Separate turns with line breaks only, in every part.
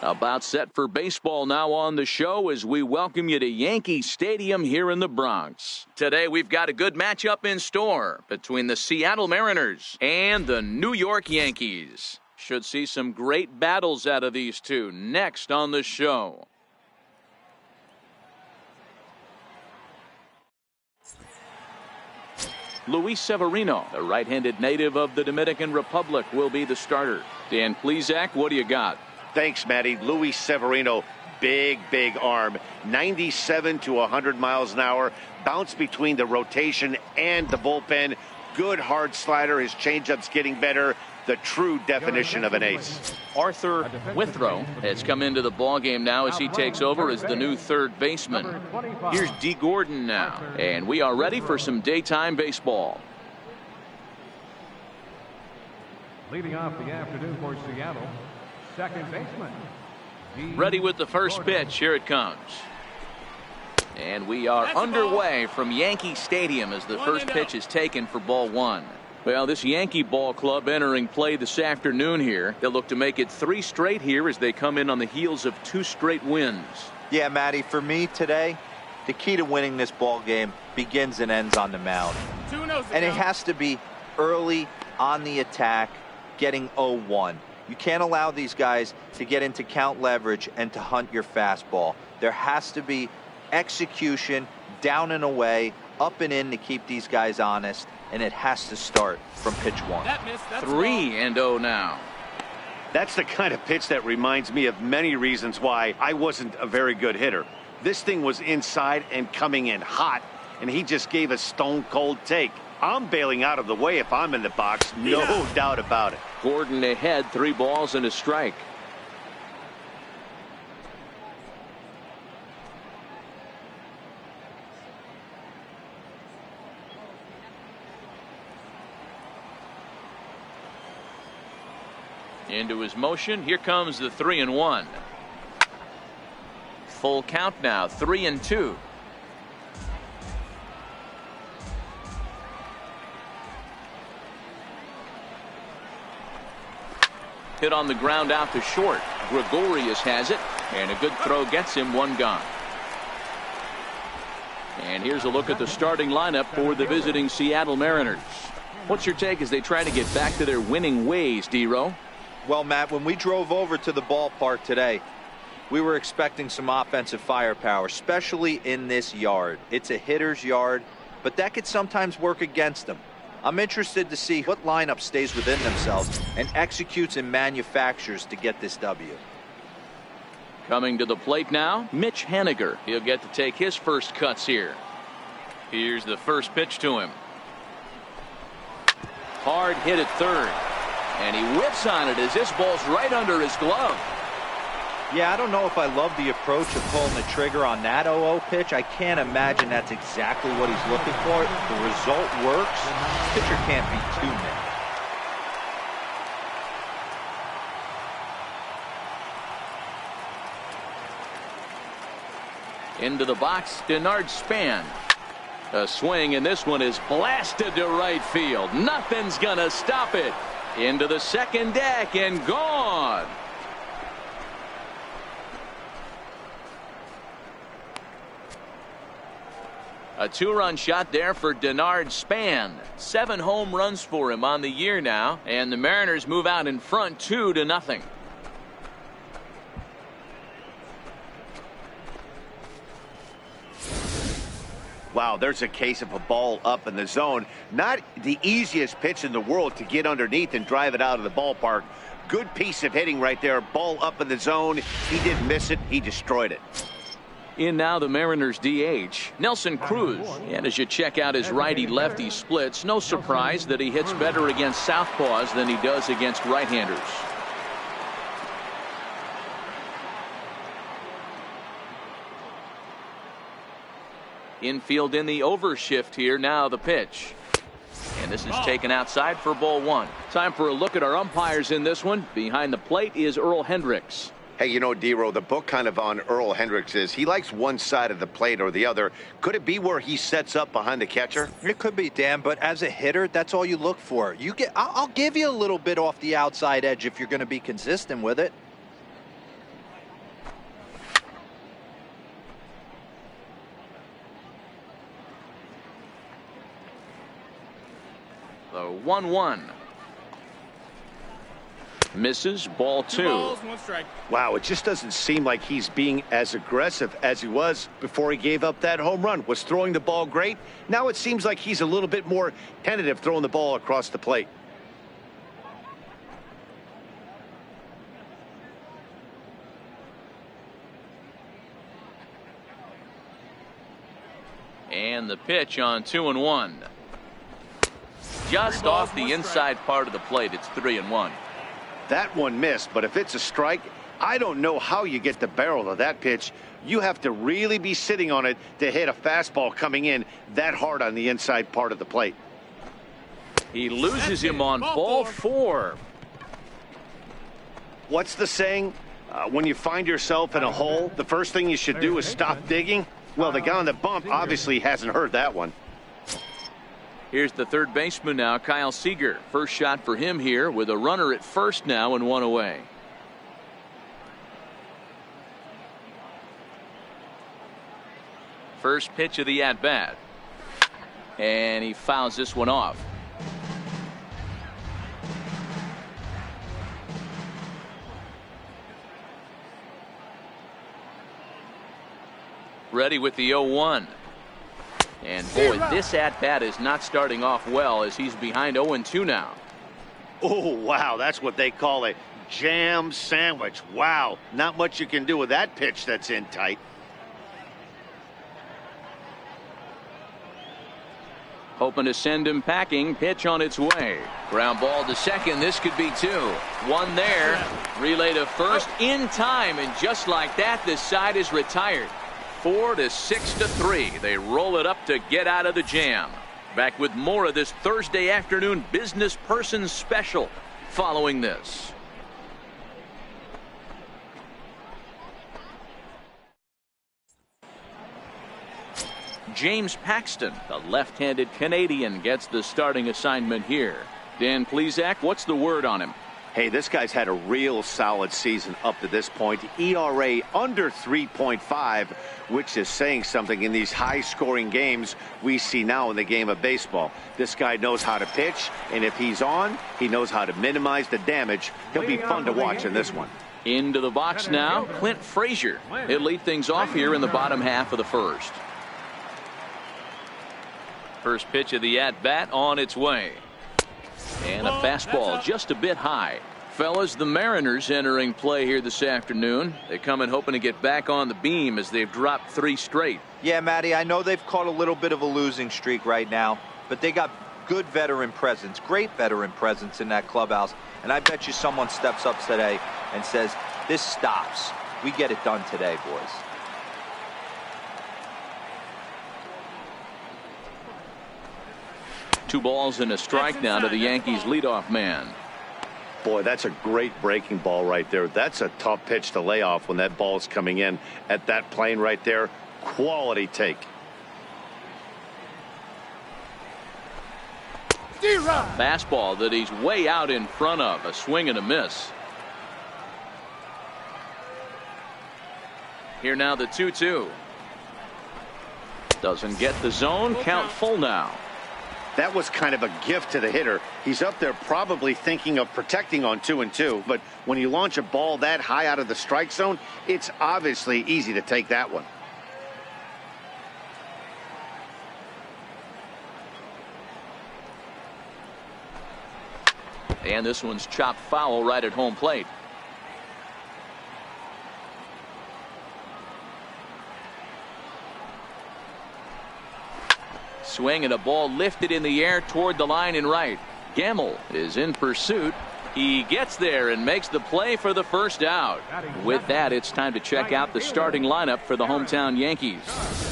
About set for baseball now on the show as we welcome you to Yankee Stadium here in the Bronx. Today we've got a good matchup in store between the Seattle Mariners and the New York Yankees. Should see some great battles out of these two next on the show. Luis Severino, the right-handed native of the Dominican Republic, will be the starter. Dan Plesac, what do you got?
Thanks, Matty. Luis Severino, big arm, 97 to 100 miles an hour, bounce between the rotation and the bullpen. Good hard slider. His changeup's getting better. The true definition of an ace.
Arthur Withrow has come into the ballgame now as he takes over as the new third baseman. Here's D. Gordon now, and we are ready for some daytime baseball.
Leading off the afternoon for Seattle, second baseman.
Ready with the first pitch. Here it comes. And we are underway from Yankee Stadium as the first pitch is taken for ball one. Well, this Yankee ball club entering play this afternoon here. They'll look to make it 3 straight here as they come in on the heels of 2 straight wins.
Yeah, Matty, for me today, the key to winning this ball game begins and ends on the mound. And it has to be early on the attack, getting 0-1. You can't allow these guys to get into count leverage and to hunt your fastball. There has to be execution, down and away, up and in to keep these guys honest, and it has to start from pitch 1.
3-0 now.
That's the kind of pitch that reminds me of many reasons why I wasn't a very good hitter. This thing was inside and coming in hot, and he just gave a stone-cold take. I'm bailing out of the way if I'm in the box, no doubt about it.
Gordon ahead, 3 balls and a strike. Into his motion. Here comes the 3-1. Full count now, 3-2. Hit on the ground out to short. Gregorius has it, and a good throw gets him 1 gone. And here's a look at the starting lineup for the visiting Seattle Mariners. What's your take as they try to get back to their winning ways, D-Row?
Well, Matt, when we drove over to the ballpark today, we were expecting some offensive firepower, especially in this yard. It's a hitter's yard, but that could sometimes work against them. I'm interested to see what lineup stays within themselves and executes and manufactures to get this W.
Coming to the plate now, Mitch Haniger. He'll get to take his first cuts here. Here's the first pitch to him. Hard hit at third. And he whips on it as this ball's right under his glove.
Yeah, I don't know if I love the approach of pulling the trigger on that 0-0 pitch. I can't imagine that's exactly what he's looking for. The result works. Pitcher can't be too mad.
Into the box, Denard Span. A swing, and this one is blasted to right field. Nothing's gonna stop it. Into the second deck and gone. A 2-run shot there for Denard Span. 7 home runs for him on the year now, and the Mariners move out in front 2-0.
Wow, there's a case of a ball up in the zone. Not the easiest pitch in the world to get underneath and drive it out of the ballpark. Good piece of hitting right there. Ball up in the zone. He didn't miss it. He destroyed it.
In now the Mariners DH, Nelson Cruz. And as you check out his righty-lefty splits, no surprise that he hits better against southpaws than he does against right-handers. Infield in the overshift here. Now the pitch. And this is taken outside for ball 1. Time for a look at our umpires in this one. Behind the plate is Earl Hendricks.
Hey, you know, D-Row, the book kind of on Earl Hendricks is he likes one side of the plate or the other. Could it be where he sets up behind the catcher?
It could be, Dan, but as a hitter, that's all you look for. I'll give you a little bit off the outside edge if you're going to be consistent with it.
1-1. Misses, ball 2.
2 balls, 1 strike.
Wow, it just doesn't seem like he's being as aggressive as he was before he gave up that home run. Was throwing the ball great. Now it seems like he's a little bit more tentative throwing the ball across the plate.
And the pitch on 2-1. Just off the inside part of the plate. It's 3-1.
That one missed, but if it's a strike, I don't know how you get the barrel of that pitch. You have to really be sitting on it to hit a fastball coming in that hard on the inside part of the plate.
He loses him on ball 4.
What's the saying? When you find yourself in a hole, the first thing you should do is stop digging. Well, the guy on the bump obviously hasn't heard that one.
Here's the third baseman now, Kyle Seager. First shot for him here with a runner at first now and 1 away. First pitch of the at-bat. And he fouls this one off. Ready with the 0-1. And boy, this at-bat is not starting off well as he's behind 0-2 now.
Oh, wow, that's what they call a jam sandwich. Wow, not much you can do with that pitch that's in tight.
Hoping to send him packing. Pitch on its way. Ground ball to second. This could be 2. 1 there. Relay to first in time. And just like that, this side is retired. 4-6-3. They roll it up to get out of the jam. Back with more of this Thursday afternoon business person special following this. James Paxton, the left-handed Canadian, gets the starting assignment here. Dan Plesac, what's the word on him?
Hey, this guy's had a real solid season up to this point. ERA under 3.5, which is saying something in these high-scoring games we see now in the game of baseball. This guy knows how to pitch, and if he's on, he knows how to minimize the damage. He'll be fun to watch in this one.
Into the box now, Clint Frazier. He'll lead things off here in the bottom half of the first. First pitch of the at-bat on its way. And a fastball just a bit high. Fellas, the Mariners entering play here this afternoon. They come in hoping to get back on the beam as they've dropped 3 straight.
Yeah, Matty, I know they've caught a little bit of a losing streak right now, but they got good veteran presence, great veteran presence in that clubhouse. And I bet you someone steps up today and says, this stops. We get it done today, boys.
Two balls and a strike now to the Yankees leadoff man.
Boy, that's a great breaking ball right there. That's a tough pitch to lay off when that ball's coming in at that plane right there. Quality take.
Fastball that he's way out in front of. A swing and a miss. Here now the 2-2. Doesn't get the zone. Count full now.
That was kind of a gift to the hitter. He's up there probably thinking of protecting on 2-2, but when you launch a ball that high out of the strike zone, it's obviously easy to take that one.
And this one's chopped foul right at home plate. Swing and a ball lifted in the air toward the line and right. Gamble is in pursuit. He gets there and makes the play for the first out. With that, it's time to check out the starting lineup for the hometown Yankees.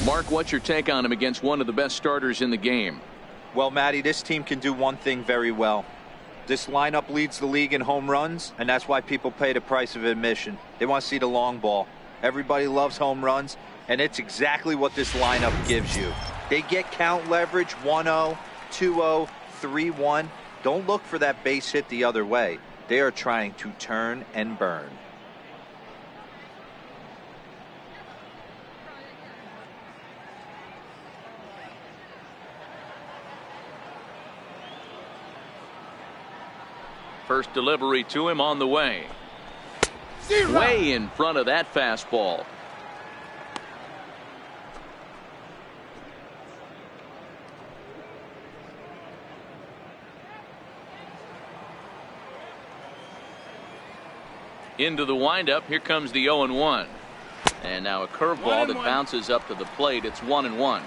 Mark, what's your take on him against one of the best starters in the game?
Well, Matty, this team can do one thing very well. This lineup leads the league in home runs, and that's why people pay the price of admission. They want to see the long ball. Everybody loves home runs, and it's exactly what this lineup gives you. They get count leverage 1-0, 2-0, 3-1. Don't look for that base hit the other way. They are trying to turn and burn.
First delivery to him on the way. Way in front of that fastball. Into the windup. Here comes the 0-1. And now a curveball that bounces up to the plate. It's 1-1.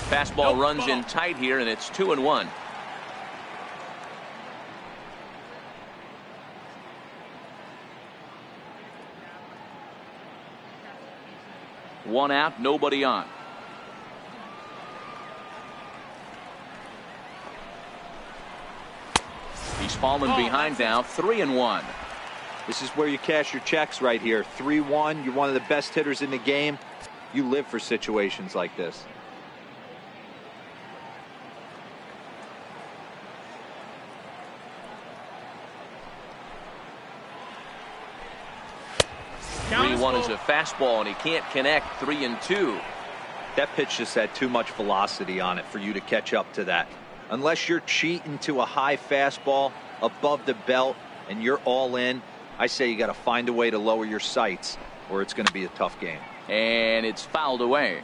Fastball runs in tight here, and it's 2-1. One out, nobody on. He's fallen behind now, 3-1.
This is where you cash your checks right here. 3-1. You're one of the best hitters in the game. You live for situations like this.
One is a fastball, and he can't connect. 3-2.
That pitch just had too much velocity on it for you to catch up to that. Unless you're cheating to a high fastball above the belt and you're all in, I say you got to find a way to lower your sights, or it's going to be a tough game.
And it's fouled away,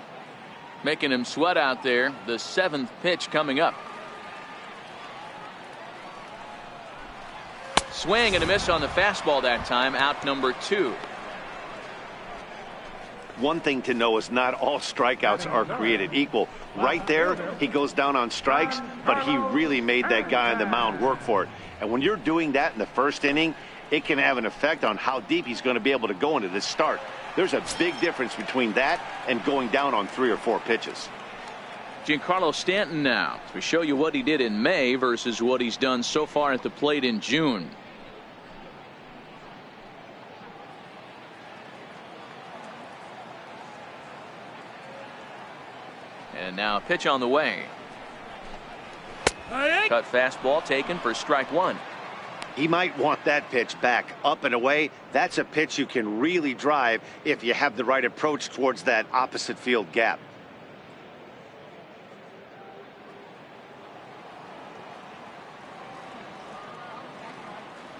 making him sweat out there. The 7th pitch coming up. Swing and a miss on the fastball that time. Out number 2.
One thing to know is not all strikeouts are created equal. Right there, he goes down on strikes, but he really made that guy on the mound work for it. And when you're doing that in the first inning, it can have an effect on how deep he's going to be able to go into this start. There's a big difference between that and going down on 3 or 4 pitches.
Giancarlo Stanton now to show you what he did in May versus what he's done so far at the plate in June. And now a pitch on the way. Cut fastball taken for strike 1.
He might want that pitch back, up and away. That's a pitch you can really drive if you have the right approach towards that opposite field gap.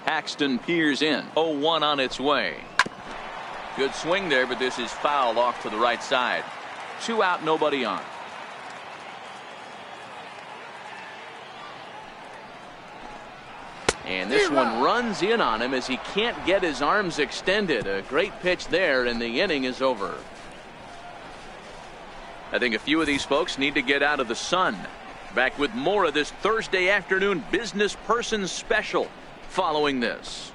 Paxton peers in. 0-1 on its way. Good swing there, but this is foul off to the right side. 2 out, nobody on. And this one runs in on him as he can't get his arms extended. A great pitch there, and the inning is over. I think a few of these folks need to get out of the sun. Back with more of this Thursday afternoon business person special following this.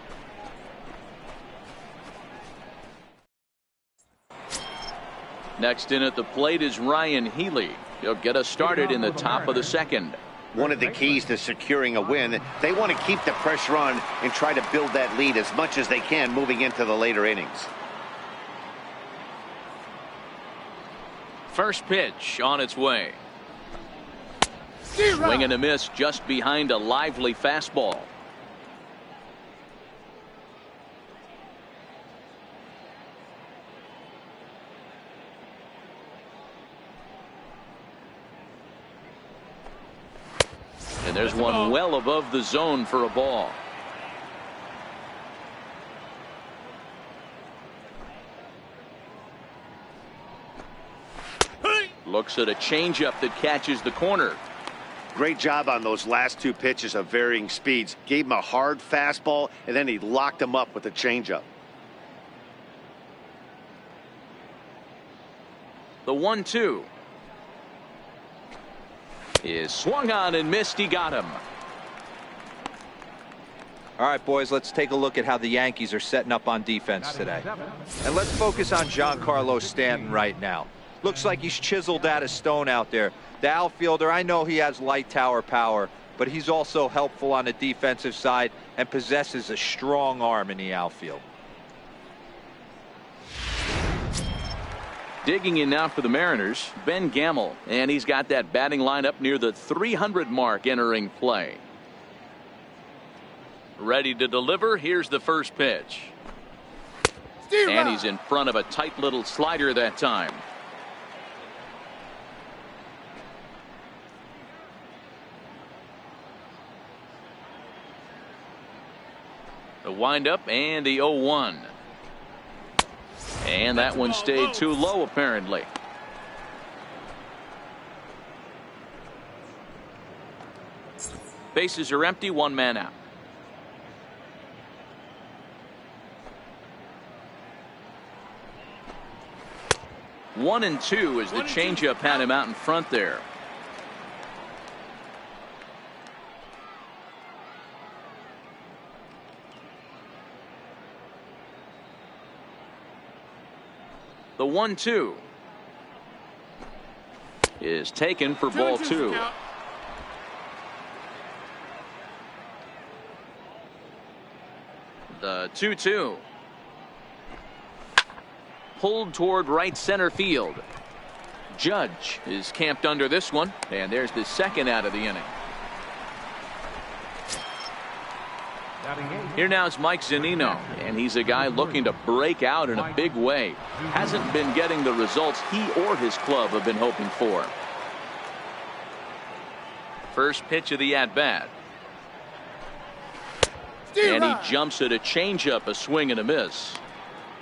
Next in at the plate is Ryan Healy. He'll get us started in the top of the 2nd.
One of the keys to securing a win, they want to keep the pressure on and try to build that lead as much as they can moving into the later innings.
First pitch on its way. Swing and a miss just behind a lively fastball. And there's one well above the zone for a ball. Looks at a changeup that catches the corner.
Great job on those last 2 pitches of varying speeds. Gave him a hard fastball, and then he locked him up with a changeup.
The 1-2. Is swung on and missed. He got him.
All right, boys, let's take a look at how the Yankees are setting up on defense today. And let's focus on Giancarlo Stanton right now. Looks like he's chiseled out of stone out there. The outfielder, I know he has light tower power, but he's also helpful on the defensive side and possesses a strong arm in the outfield.
Digging in now for the Mariners, Ben Gamel, and he's got that batting lineup near the 300 mark entering play. Ready to deliver. Here's the first pitch. And he's in front of a tight little slider that time. The windup and the 0-1. And that one stayed too low, apparently. Bases are empty, one man out. One and two as the changeup had him out in front there. The 1-2 is taken for ball two. The 2-2 pulled toward right center field. Judge is camped under this one, and there's the second out of the inning. Here now is Mike Zunino, and he's a guy looking to break out in a big way. Hasn't been getting the results he or his club have been hoping for. First pitch of the at-bat. And he jumps at a changeup, a swing and a miss.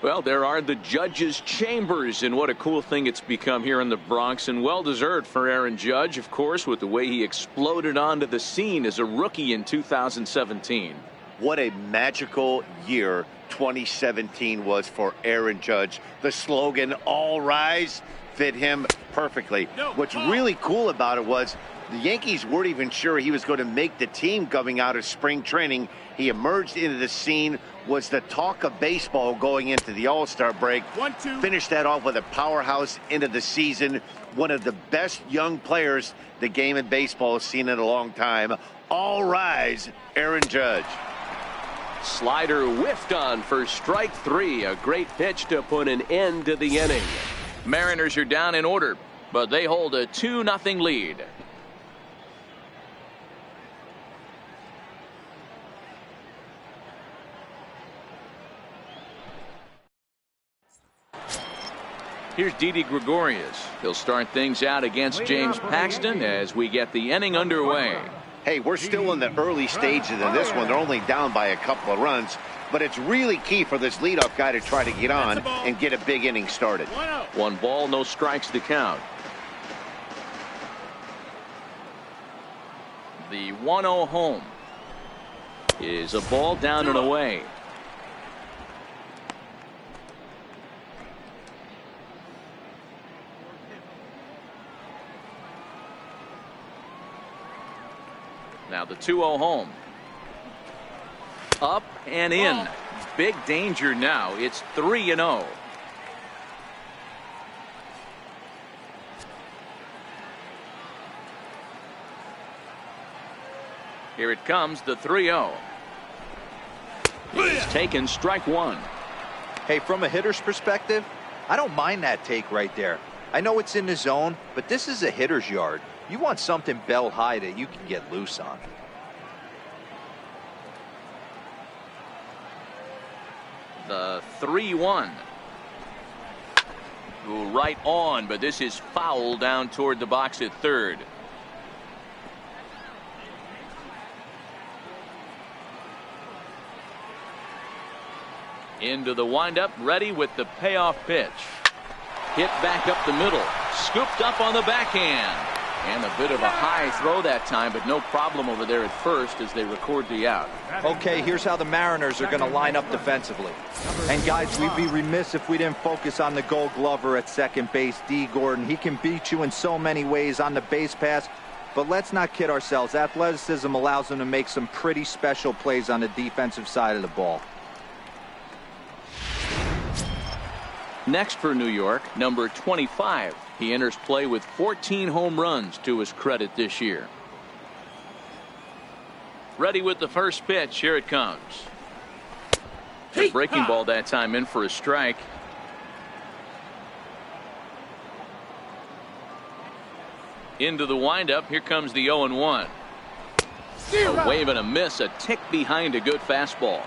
Well, there are the judges' chambers, and what a cool thing it's become here in the Bronx, and well-deserved for Aaron Judge, of course, with the way he exploded onto the scene as a rookie in 2017.
What a magical year 2017 was for Aaron Judge. The slogan, "All Rise," fit him perfectly. What's really cool about it was the Yankees weren't even sure he was going to make the team coming out of spring training. He emerged into the scene, was the talk of baseball going into the All-Star break. Finished that off with a powerhouse into the season. One of the best young players the game of baseball has seen in a long time. All rise, Aaron Judge.
Slider whiffed on for strike three. A great pitch to put an end to the inning.
Mariners are down in order, but they hold a 2-0 lead. Here's Didi Gregorius. He'll start things out against James Paxton as we get the inning underway.
Hey, we're still in the early stages of this one. They're only down by a couple of runs, but it's really key for this leadoff guy to try to get on and get a big inning started.
1 ball, no strikes to count. The 1-0 home is a ball down and away. Now the 2-0 home. Up and in. Big danger now. It's 3-0. Here it comes, the 3-0. He's taken strike one.
Hey, from a hitter's perspective, I don't mind that take right there. I know it's in the zone, but this is a hitter's yard. You want something belt high that you can get loose on.
The 3-1. Ooh, right on, but this is foul down toward the box at third. Into the windup, ready with the payoff pitch. Hit back up the middle, scooped up on the backhand. And a bit of a high throw that time, but no problem over there at first as they record the out.
Okay, here's how the Mariners are going to line up defensively. And guys, we'd be remiss if we didn't focus on the Gold Glover at second base, D. Gordon. He can beat you in so many ways on the base pass, but let's not kid ourselves. Athleticism allows him to make some pretty special plays on the defensive side of the ball.
Next for New York, number 25. He enters play with 14 home runs to his credit this year. Ready with the first pitch. Here it comes. A breaking ball that time, in for a strike. Into the windup. Here comes the 0-1. A wave and a miss, a tick behind a good fastball.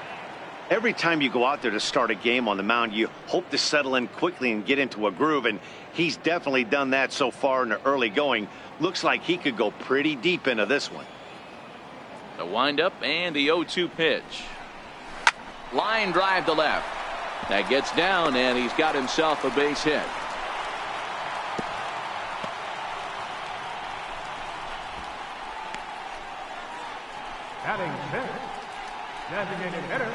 Every time you go out there to start a game on the mound, you hope to settle in quickly and get into a groove, and he's definitely done that so far in the early going. Looks like he could go pretty deep into this one.
The windup and the 0-2 pitch. Line drive to left. That gets down, and he's got himself a base hit.
Batting sixth, designated hitter,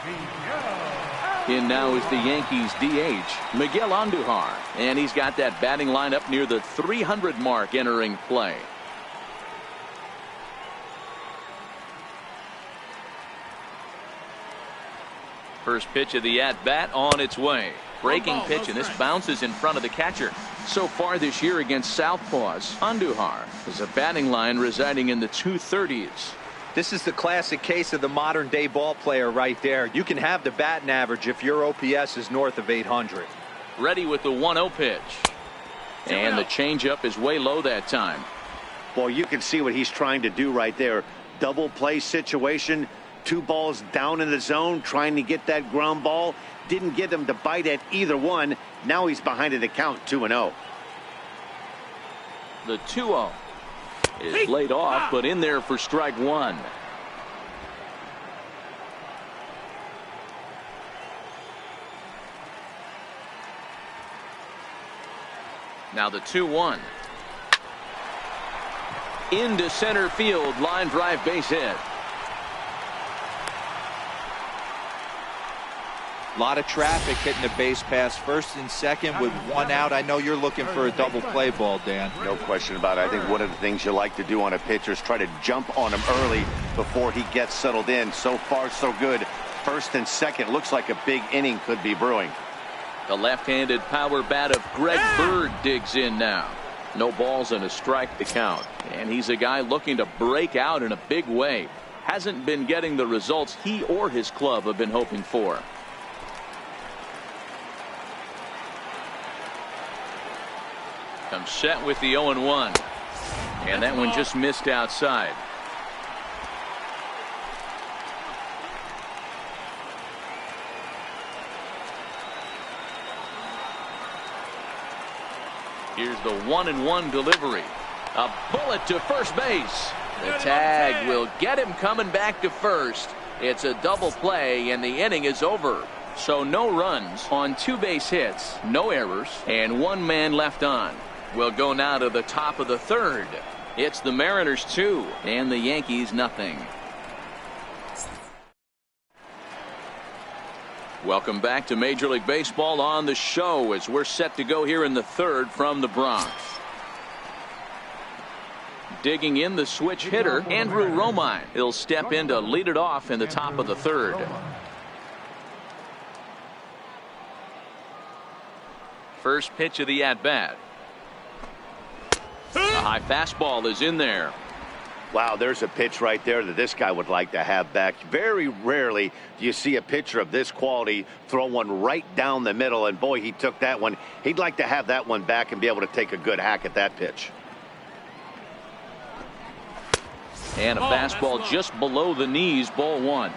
Miguel.
In now is the Yankees DH, Miguel Andujar, and he's got that batting line up near the 300 mark entering play. First pitch of the at-bat on its way. Breaking pitch, and this bounces in front of the catcher. So far this year against Southpaws, Andujar is a batting line residing in the 230s.
This is the classic case of the modern day ball player right there. You can have the batting average if your OPS is north of 800.
Ready with the 1-0 pitch. And the changeup is way low that time.
Boy, you can see what he's trying to do right there. Double play situation. 2 balls down in the zone, trying to get that ground ball. Didn't get him to bite at either one. Now he's behind in the count, 2-0.
The 2-0 is laid off, but in there for strike 1. Now the 2-1. Into center field, line drive, base hit.
A lot of traffic hitting the base pass first and second with 1 out. I know you're looking for a double play ball, Dan.
No question about it. I think one of the things you like to do on a pitcher is try to jump on him early before he gets settled in. So far, so good. First and second, looks like a big inning could be brewing.
The left-handed power bat of Greg Bird digs in now. No balls and a strike to count. And he's a guy looking to break out in a big way. Hasn't been getting the results he or his club have been hoping for. Comes set with the 0-1. And that one just missed outside. Here's the 1-1 delivery. A bullet to first base. The tag will get him coming back to first. It's a double play, and the inning is over. So no runs on 2 base hits, no errors, and 1 man left on. We'll go now to the top of the 3rd. It's the Mariners 2 and the Yankees nothing. Welcome back to Major League Baseball on the show as we're set to go here in the 3rd from the Bronx. Digging in the switch hitter, Andrew Romine. He'll step in to lead it off in the top of the 3rd. First pitch of the at-bat. A high fastball is in there.
Wow, there's a pitch right there that this guy would like to have back. Very rarely do you see a pitcher of this quality throw one right down the middle, and boy, he took that one. He'd like to have that one back and be able to take a good hack at that pitch.
And a fastball just below the knees, ball 1.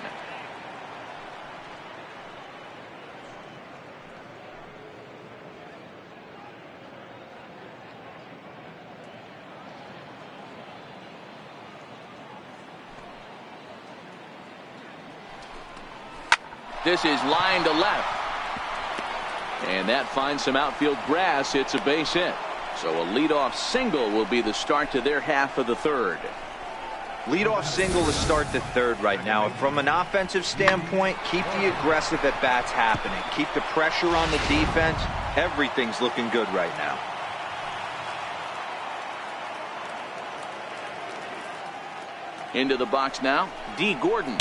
This is line to left. And that finds some outfield grass. It's a base hit. So a leadoff single will be the start to their half of the 3rd.
Leadoff single to start the 3rd right now. From an offensive standpoint, keep the aggressive at-bats happening. Keep the pressure on the defense. Everything's looking good right now.
Into the box now, D. Gordon.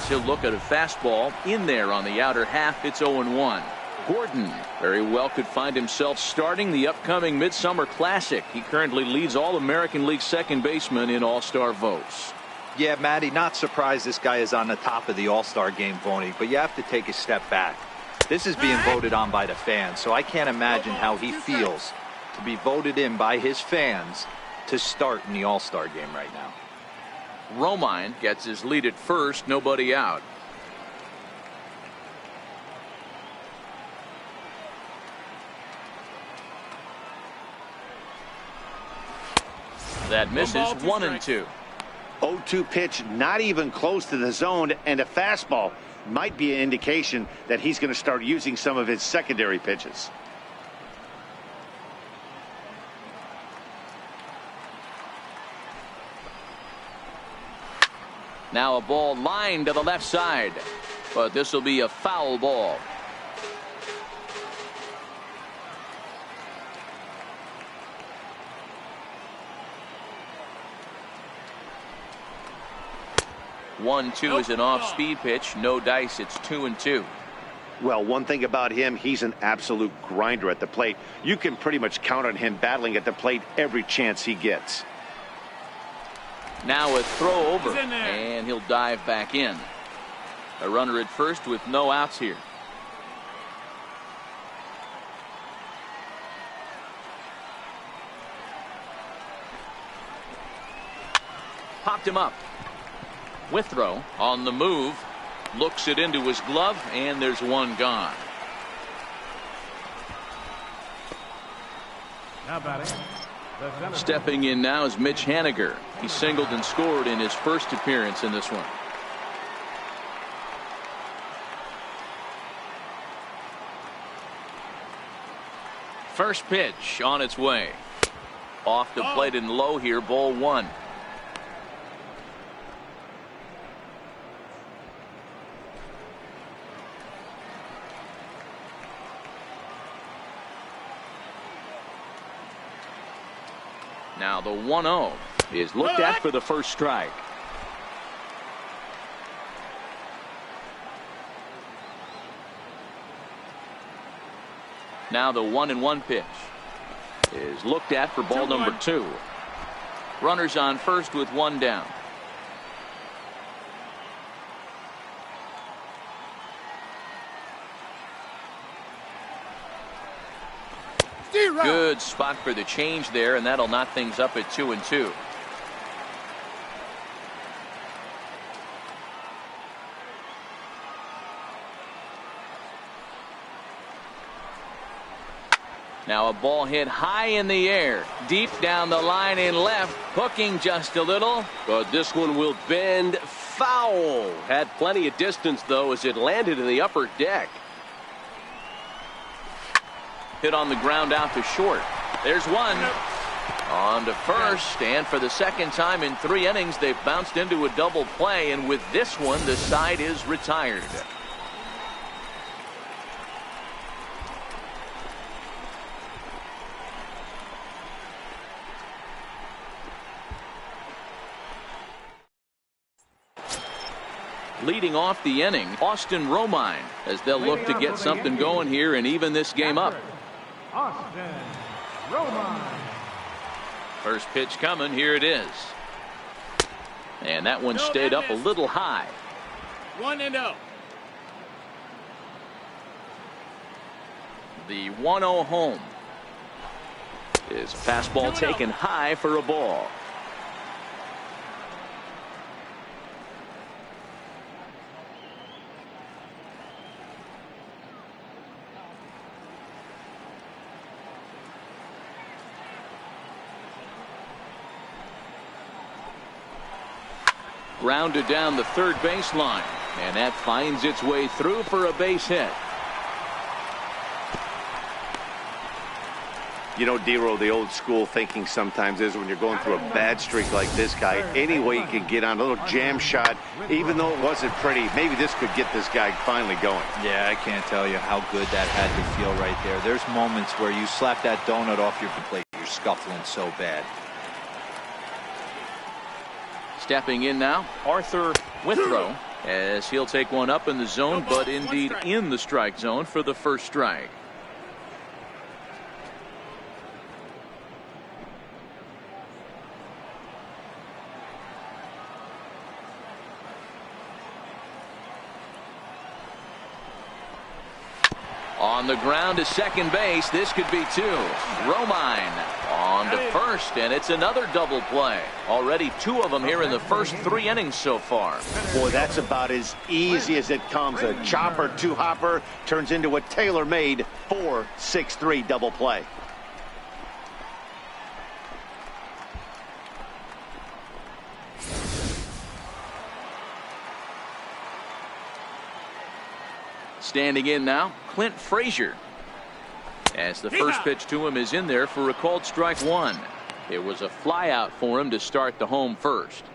He'll look at a fastball in there on the outer half. It's 0-1. Gordon very well could find himself starting the upcoming Midsummer Classic. He currently leads all American League second basemen in All-Star votes.
Yeah, Matty, not surprised this guy is on the top of the All-Star game voting, but you have to take a step back. This is being voted on by the fans, so I can't imagine how he feels to be voted in by his fans to start in the All-Star game right now.
Romine gets his lead at first, nobody out. That misses, 1-2.
0-2 pitch, not even close to the zone, and a fastball. might be an indication that he's going to start using some of his secondary pitches.
Now a ball lined to the left side, but this will be a foul ball. One-two is an off-speed pitch. No dice. It's 2-2.
Well, one thing about him, he's an absolute grinder at the plate. You can pretty much count on him battling at the plate every chance he gets.
Now a throw over, and he'll dive back in. A runner at first with no outs here. Popped him up. Withrow on the move, looks it into his glove, and there's one gone.
Now batting.
Stepping in now is Mitch Haniger. He singled and scored in his first appearance in this one. First pitch on its way. Off the plate and low here, ball one. Now the 1-0 is looked at for the first strike. Now the 1-1 pitch is looked at for ball number 2. Runners on first with one down. Good spot for the change there, and that'll knot things up at 2-2. Now a ball hit high in the air, deep down the line in left, hooking just a little.
But this one will bend foul. Had plenty of distance, though, as it landed in the upper deck.
Hit on the ground out to short. There's one. On to first, and for the second time in 3 innings, they've bounced into a double play, and with this one, the side is retired. Leading off the inning, Austin Romine, as they'll look to get something going here and even this game up.
Austin Romine.
First pitch coming. Here it is. And that one stayed up a little high.
1-0.
The 1-0 home is a fastball taken high for a ball. Grounded down the third baseline, and that finds its way through for a base hit.
You know, Dero, the old school thinking sometimes is when you're going through a bad streak like this guy, any way you can get on a little jam shot, even though it wasn't pretty, maybe this could get this guy finally going.
Yeah, I can't tell you how good that had to feel right there. There's moments where you slap that donut off your plate, you're scuffling so bad.
Stepping in now, Arthur Withrow, as he'll take one up in the zone, but indeed in the strike zone for the first strike. On the ground to second base. This could be 2. Romine on to first, and it's another double play. Already 2 of them here in the first 3 innings so far.
Boy, that's about as easy as it comes. A chopper 2-hopper turns into a tailor-made 4-6-3 double play.
Standing in now, Clint Frazier. As the first pitch to him is in there for a called strike one. It was a fly out for him to start the home first.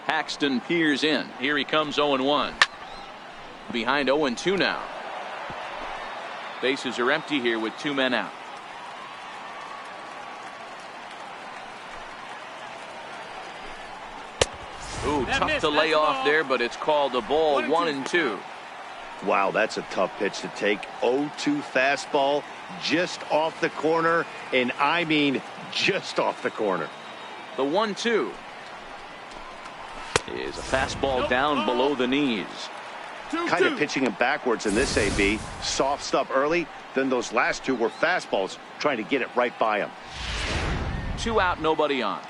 Paxton peers in. Here he comes 0-1. Behind 0-2 now. Bases are empty here with 2 men out. Ooh, tough to lay off there, but it's called a ball. 1-2.
Wow, that's a tough pitch to take. 0-2 fastball just off the corner, and I mean just off the corner.
The 1-2 is a fastball down below the knees.
Kind of pitching him backwards in this AB. Soft stuff early, then those last 2 were fastballs trying to get it right by him.
2 out, nobody on.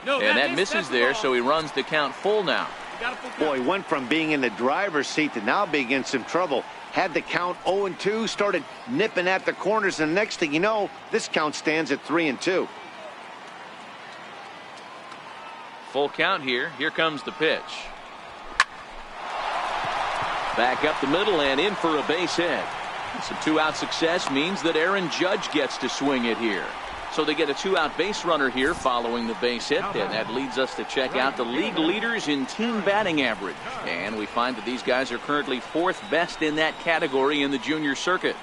And that misses there, so he runs the count full now.
Boy, went from being in the driver's seat to now being in some trouble. Had the count 0-2, started nipping at the corners, and next thing you know, this count stands at 3-2.
Full count here. Here comes the pitch. Back up the middle and in for a base hit. Some 2-out success means that Aaron Judge gets to swing it here. So they get a 2-out base runner here following the base hit, and that leads us to check out the league leaders in team batting average. And we find that these guys are currently 4th best in that category in the junior circuit.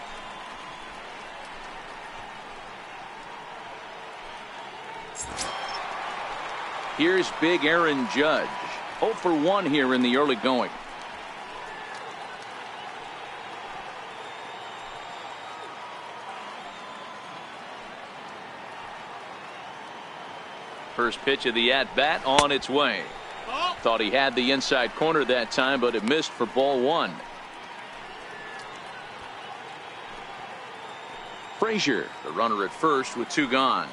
Here's big Aaron Judge. 0 for 1 here in the early going. First pitch of the at-bat on its way. Thought he had the inside corner that time, but it missed for ball 1. Frazier, the runner at first with 2 gone.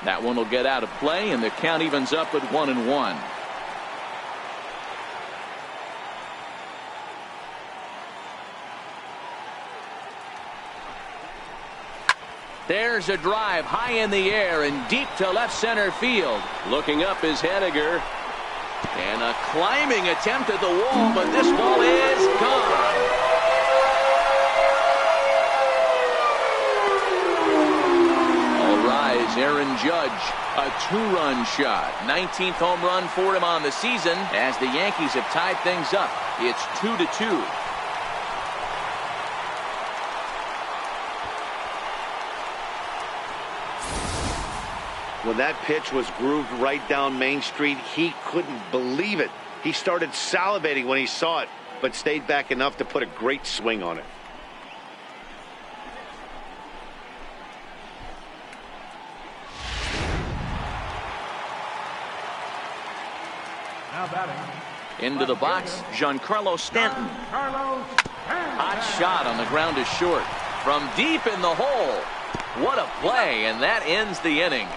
That one will get out of play, and the count evens up at 1-1. There's a drive high in the air and deep to left center field.
Looking up is Henniger.
And a climbing attempt at the wall, but this ball is gone. All rise, Aaron Judge. A 2-run shot. 19th home run for him on the season as the Yankees have tied things up. It's 2-2.
When that pitch was grooved right down Main Street, he couldn't believe it. He started salivating when he saw it, but stayed back enough to put a great swing on it.
Now batting.
Into the box, GIANCARLO Stanton. Hot shot on the ground is short. From deep in the hole. What a play, and that ends the inning.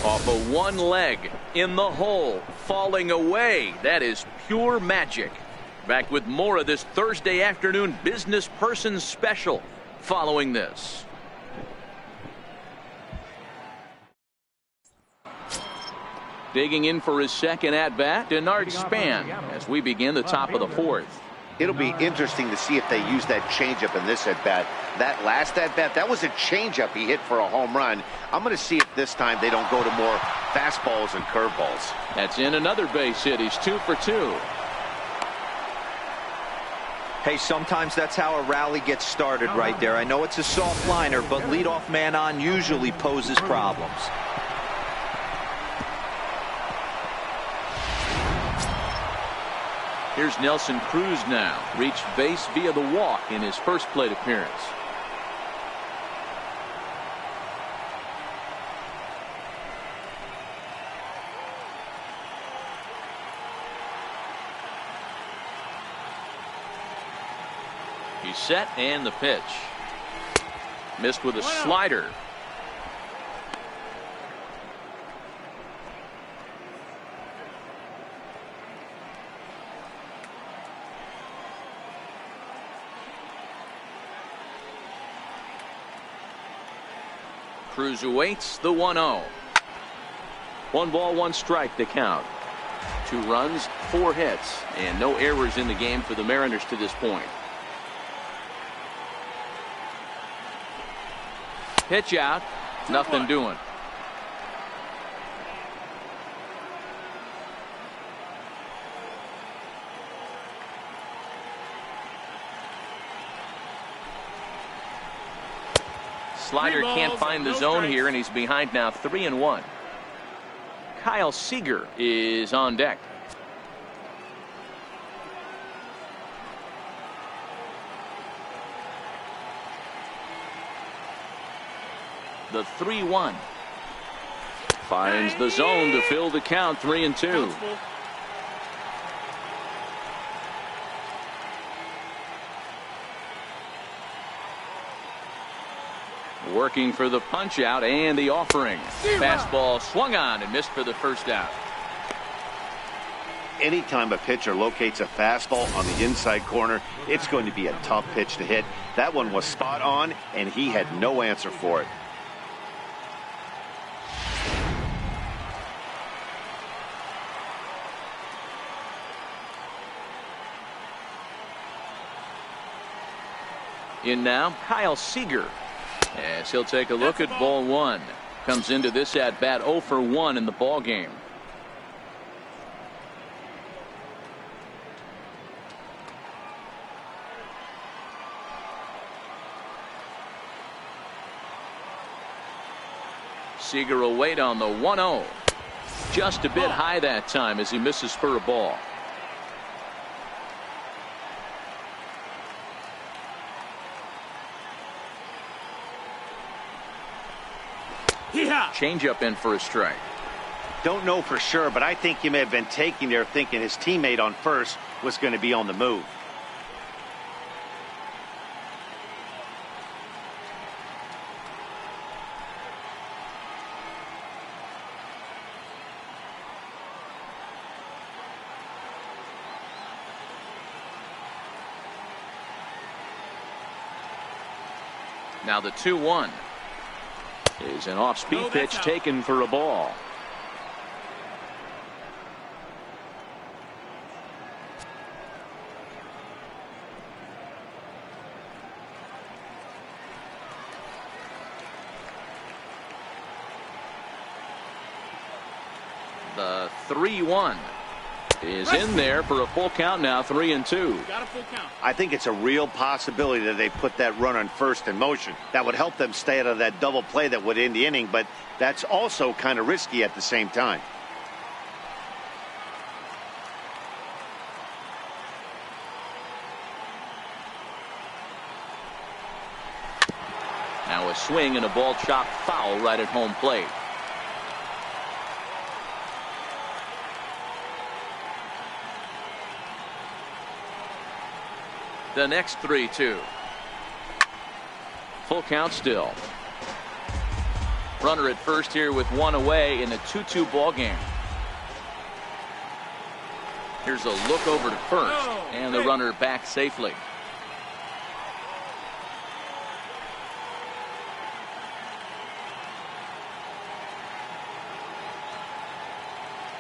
Off of one leg, in the hole, falling away. That is pure magic. Back with more of this Thursday afternoon business person special following this. Digging in for his second at-bat, Denard Span, as we begin the top of the 4th.
It'll be interesting to see if they use that changeup in this at-bat. That last at-bat, that was a changeup he hit for a home run. I'm going to see if this time they don't go to more fastballs and curveballs.
That's in another base hit. He's 2 for 2.
Hey, sometimes that's how a rally gets started right there. I know it's a soft liner, but leadoff man on usually poses problems.
Here's Nelson Cruz now. Reached base via the walk in his first plate appearance. He's set, and the pitch. Missed with a slider. CRUZ awaits the 1-0.
1 ball, 1 strike to count. 2 runs, 4 hits, and no errors in the game for the Mariners to this point.
Pitch out. Nothing doing. Slider can't find the zone here, and he's behind now 3-1. Kyle Seager is on deck. The 3-1.
Finds the zone to fill the count, 3-2.
Working for the punch out and the offering. Fastball swung on and missed for the first out.
Anytime a pitcher locates a fastball on the inside corner, it's going to be a tough pitch to hit. That one was spot on, and he had no answer for it.
In now, Kyle Seager. As he'll take a look at ball 1. Comes into this at bat 0 for 1 in the ball game. Seager will wait on the 1-0. Just a bit high that time as he misses for a ball. Changeup in for a strike.
Don't know for sure, but I think he may have been taking there thinking his teammate on first was going to be on the move.
Now the 2-1. Is an off-speed pitch taken for a ball. The 3-1 is in there for a full count now, 3-2.
Got a full count.
I think it's a real possibility that they put that run on first in motion. That would help them stay out of that double play that would end the inning, but that's also kind of risky at the same time.
Now a swing and a ball chopped foul right at home plate. The next 3-2. Full count still. Runner at first here with 1 away in the 2-2 ball game. Here's a look over to first, and the runner back safely.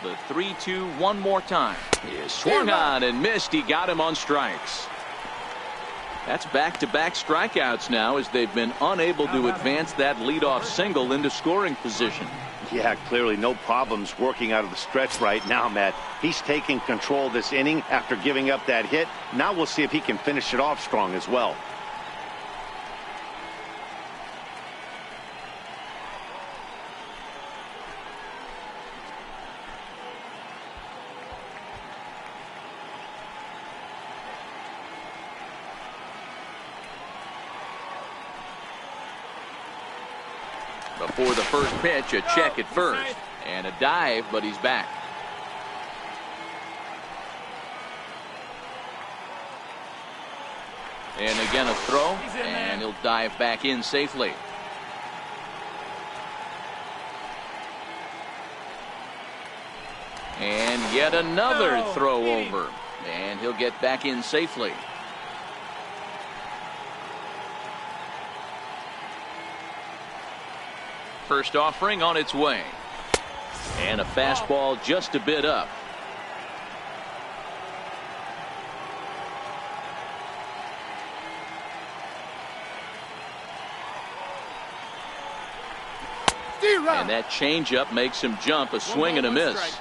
The 3-2 one more time. He is swung on and missed. He got him on strikes. That's back-to-back strikeouts now as they've been unable to advance that leadoff single into scoring position.
Yeah, clearly no problems working out of the stretch right now, Matt. He's taking control of this inning after giving up that hit. Now we'll see if he can finish it off strong as well.
Before the first pitch, a check at first and a dive, but he's back. And again a throw, and he'll dive back in safely. And yet another throw over, and he'll get back in safely. First offering on its way. And a fastball just a bit up. And that changeup makes him jump. A swing and a miss.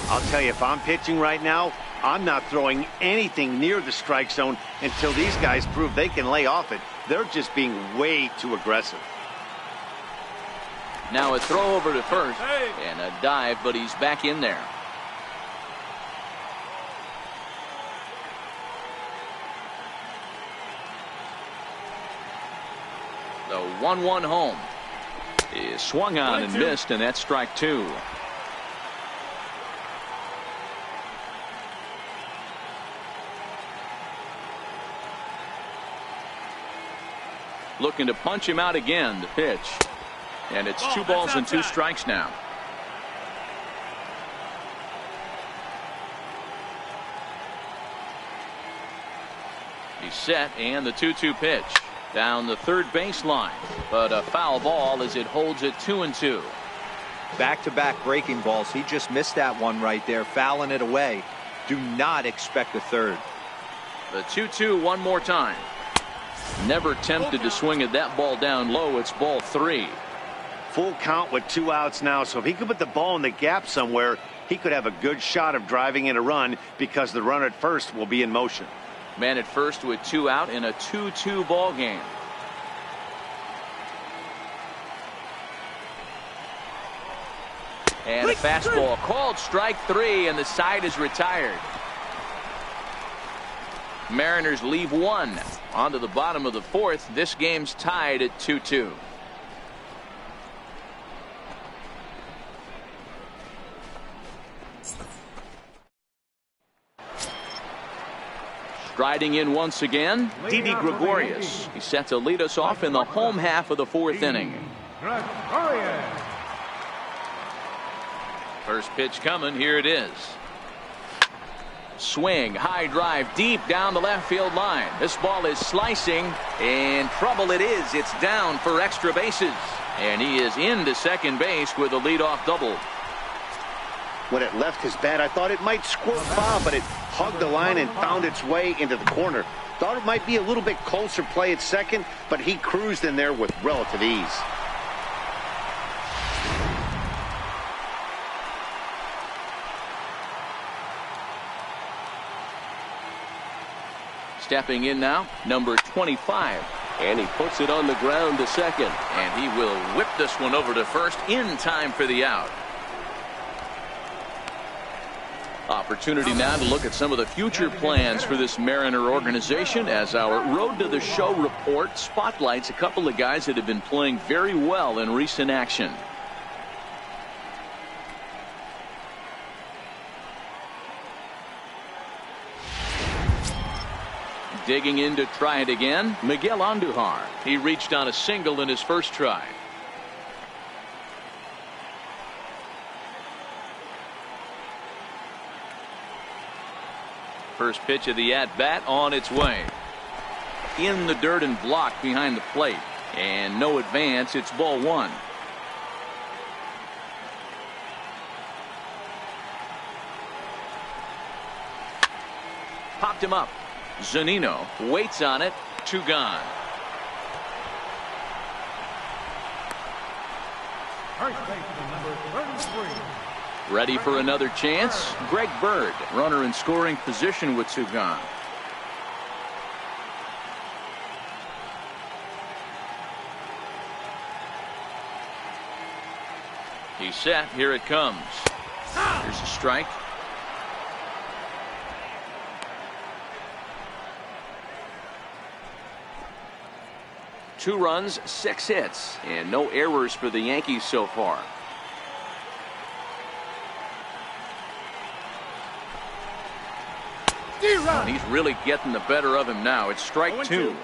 I'll tell you, if I'm pitching right now, I'm not throwing anything near the strike zone until these guys prove they can lay off it. They're just being way too aggressive.
Now a throw over to first and a dive, but he's back in there. The 1-1 home is swung on and missed, and that's strike two. Looking to punch him out again. The pitch. And it's 2 balls and 2 strikes now. He's set, and the 2-2 pitch. Down the third baseline. But a foul ball as it holds it 2-2.
Back-to-back breaking balls. He just missed that one right there, fouling it away. Do not expect a third.
The 2-2 one more time. Never tempted to swing at that ball down low. It's ball 3.
Full count with 2 outs now, so if he could put the ball in the gap somewhere, he could have a good shot of driving in a run because the runner at first will be in motion.
Man at first with 2 out in a 2-2 ball game. And a fastball called strike 3, and the side is retired. Mariners leave 1. On to the bottom of the 4th. This game's tied at 2-2. Striding in once again, Gregorius. He's set to lead us off in the home half of the 4th inning. First pitch coming. Here it is. Swing, high drive, deep down the left field line. This ball is slicing. In trouble it is. It's down for extra bases. And he is into second base with a leadoff double.
When it left his bat, I thought it might squirt foul, but it hugged the line and found its way into the corner. Thought it might be a little bit closer play at second, but he cruised in there with relative ease.
Stepping in now, number 25. And he puts it on the ground to second. And he will whip this one over to first in time for the out. Opportunity now to look at some of the future plans for this Mariner organization as our Road to the Show report spotlights a couple of guys that have been playing very well in recent action. Digging in to try it again, Miguel Andujar. He reached on a single in his first try. First pitch of the at-bat on its way. In the dirt and blocked behind the plate. And no advance. It's ball 1. Popped him up. Zunino waits on it. 2 gone.
First baseman number 33.
Ready for another chance. Greg Bird, runner in scoring position with 2 gone. He's set. Here it comes. Here's a strike. Two runs, 6 hits, and no errors for the Yankees so far. And he's really getting the better of him now. It's strike 2.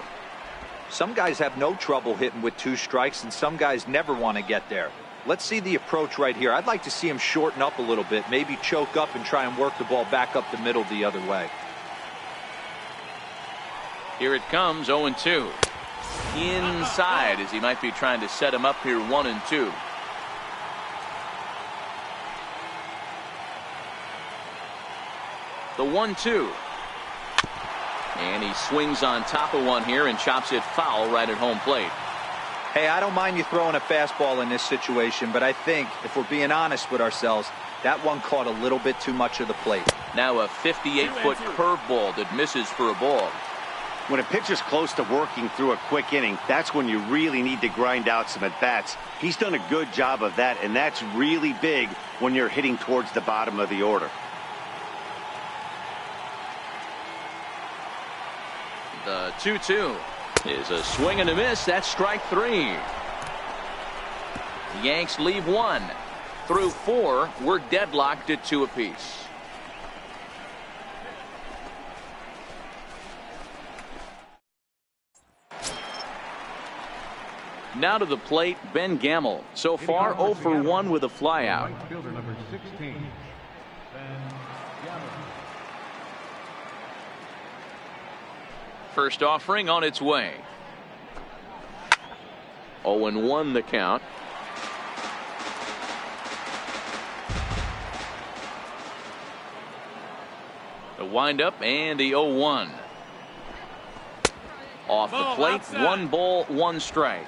Some guys have no trouble hitting with 2 strikes, and some guys never want to get there. Let's see the approach right here. I'd like to see him shorten up a little bit, maybe choke up and try and work the ball back up the middle the other way.
Here it comes, 0-2. Inside, as he might be trying to set him up here, 1-2. The 1-2. And he swings on top of one here and chops it foul right at home plate.
Hey, I don't mind you throwing a fastball in this situation, but I think if we're being honest with ourselves, that one caught a little bit too much of the plate.
Now a 58-foot curveball that misses for a ball.
When a pitcher's close to working through a quick inning, that's when you really need to grind out some at-bats. He's done a good job of that, and that's really big when you're hitting towards the bottom of the order.
The 2-2 is a swing and a miss. That's strike 3. The Yanks leave 1. Through 4, we're deadlocked at 2 apiece. Now to the plate, Ben Gamel. So far 0 for 1 with a flyout.
Right fielder number 16, Ben Gamel.
First offering on its way. 0-1 the count. The windup and the 0-1. Off the plate, outside. 1 ball, 1 strike.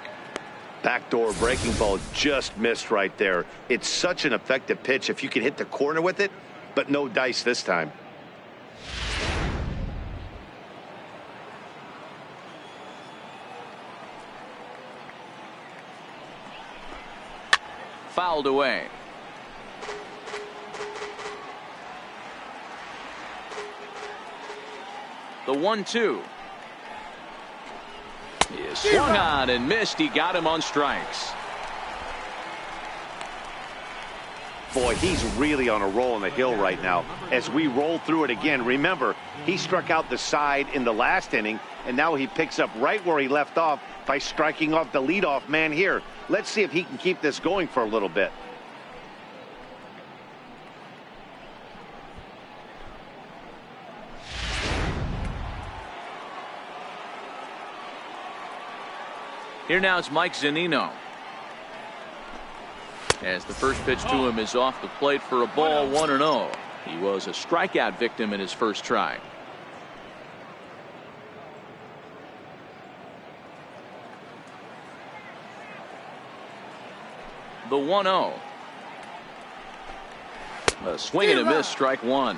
Backdoor breaking ball just missed right there. It's such an effective pitch if you can hit the corner with it, but no dice this time.
Fouled away. The 1-2. He swung on and missed. He got him on strikes.
Boy, he's really on a roll on the hill right now. As we roll through it again, remember, he struck out the side in the last inning, and now he picks up right where he left off by striking off the leadoff man here. Let's see if he can keep this going for a little bit.
Here now is Mike Zunino. As the first pitch to him is off the plate for a ball, 1-0. He was a strikeout victim in his first try. The 1-0. A swing and a miss, strike 1.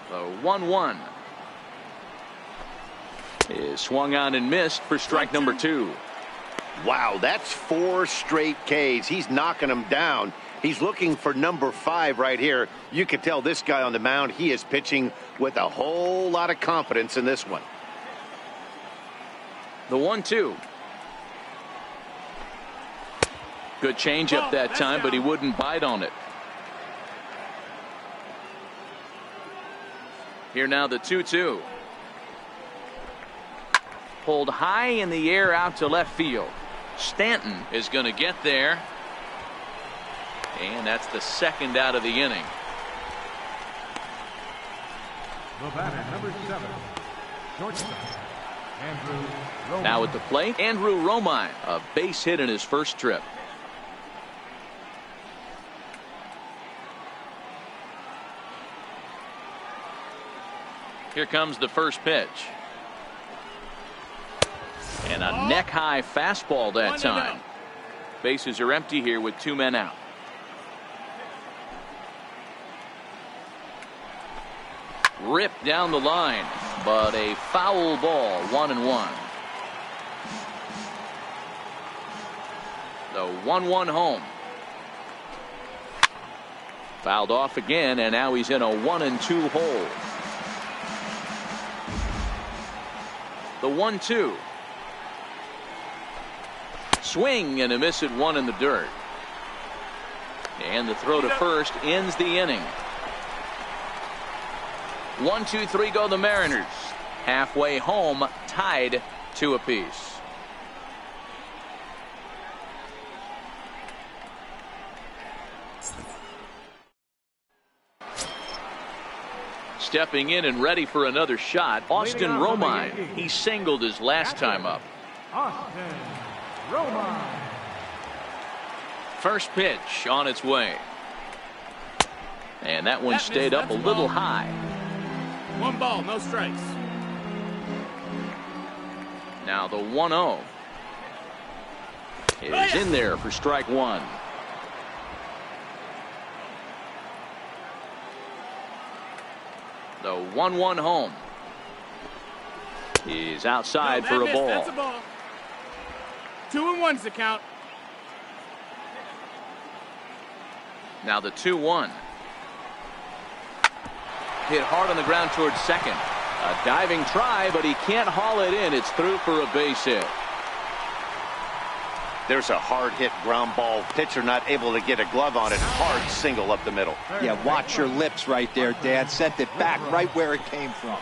The 1-1 is swung on and missed for strike number 2.
Wow, that's 4 straight Ks. He's knocking them down. He's looking for number 5 right here. You can tell this guy on the mound, he is pitching with a whole lot of confidence in this one.
The 1-2. Good changeup that time, but he wouldn't bite on it. Here now the 2-2. Pulled high in the air out to left field. Stanton is going to get there. And that's the second out of the inning.
The batter, number 7, shortstop, Andrew Romine.
Now at the plate, Andrew Romine, a base hit in his first trip. Here comes the first pitch. And a neck-high fastball that time. Bases are empty here with 2 men out. Ripped down the line, but a foul ball, 1-1. The 1-1 home. Fouled off again, and now he's in a 1-2 hole. The 1-2. Swing and a miss at 1 in the dirt. And the throw to first ends the inning. 1, 2, 3 go the Mariners. Halfway home, tied 2 apiece. Stepping in and ready for another shot, Austin Romine. He singled his last time up.
Austin Romine.
First pitch on its way. And that one stayed up a little high.
1 ball, no strikes.
Now the 1-0 is in there for strike one. The 1-1 home is outside for a ball.
That's a ball. 2-1's the count.
Now the 2-1. Hit hard on the ground towards second. A diving try, but he can't haul it in. It's through for a base hit.
There's a hard hit ground ball. Pitcher not able to get a glove on it. Hard single up the middle.
Yeah, watch your lips right there, Dad. Sent it back right where it came from.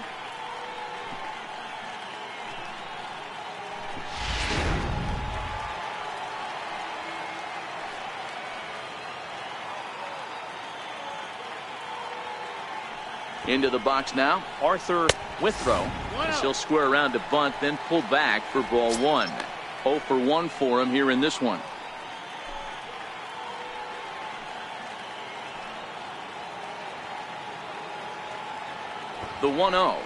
Into the box now, Arthur Withrow. He'll square around to bunt, then pull back for ball one. 0 for 1 for him here in this one. The 1-0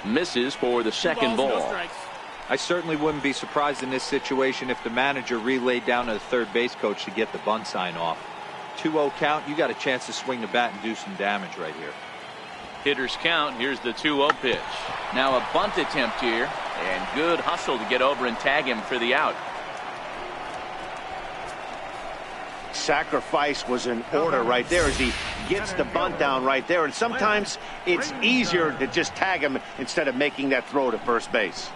misses for the second ball.
I certainly wouldn't be surprised in this situation if the manager relayed down to the third base coach to get the bunt sign off. 2-0 count, you got a chance to swing the bat and do some damage right here.
Hitters count. Here's the 2-0 pitch. Now a bunt attempt here, and good hustle to get over and tag him for the out.
Sacrifice was in order right there as he gets the bunt down right there. And sometimes it's easier to just tag him instead of making that throw to first base.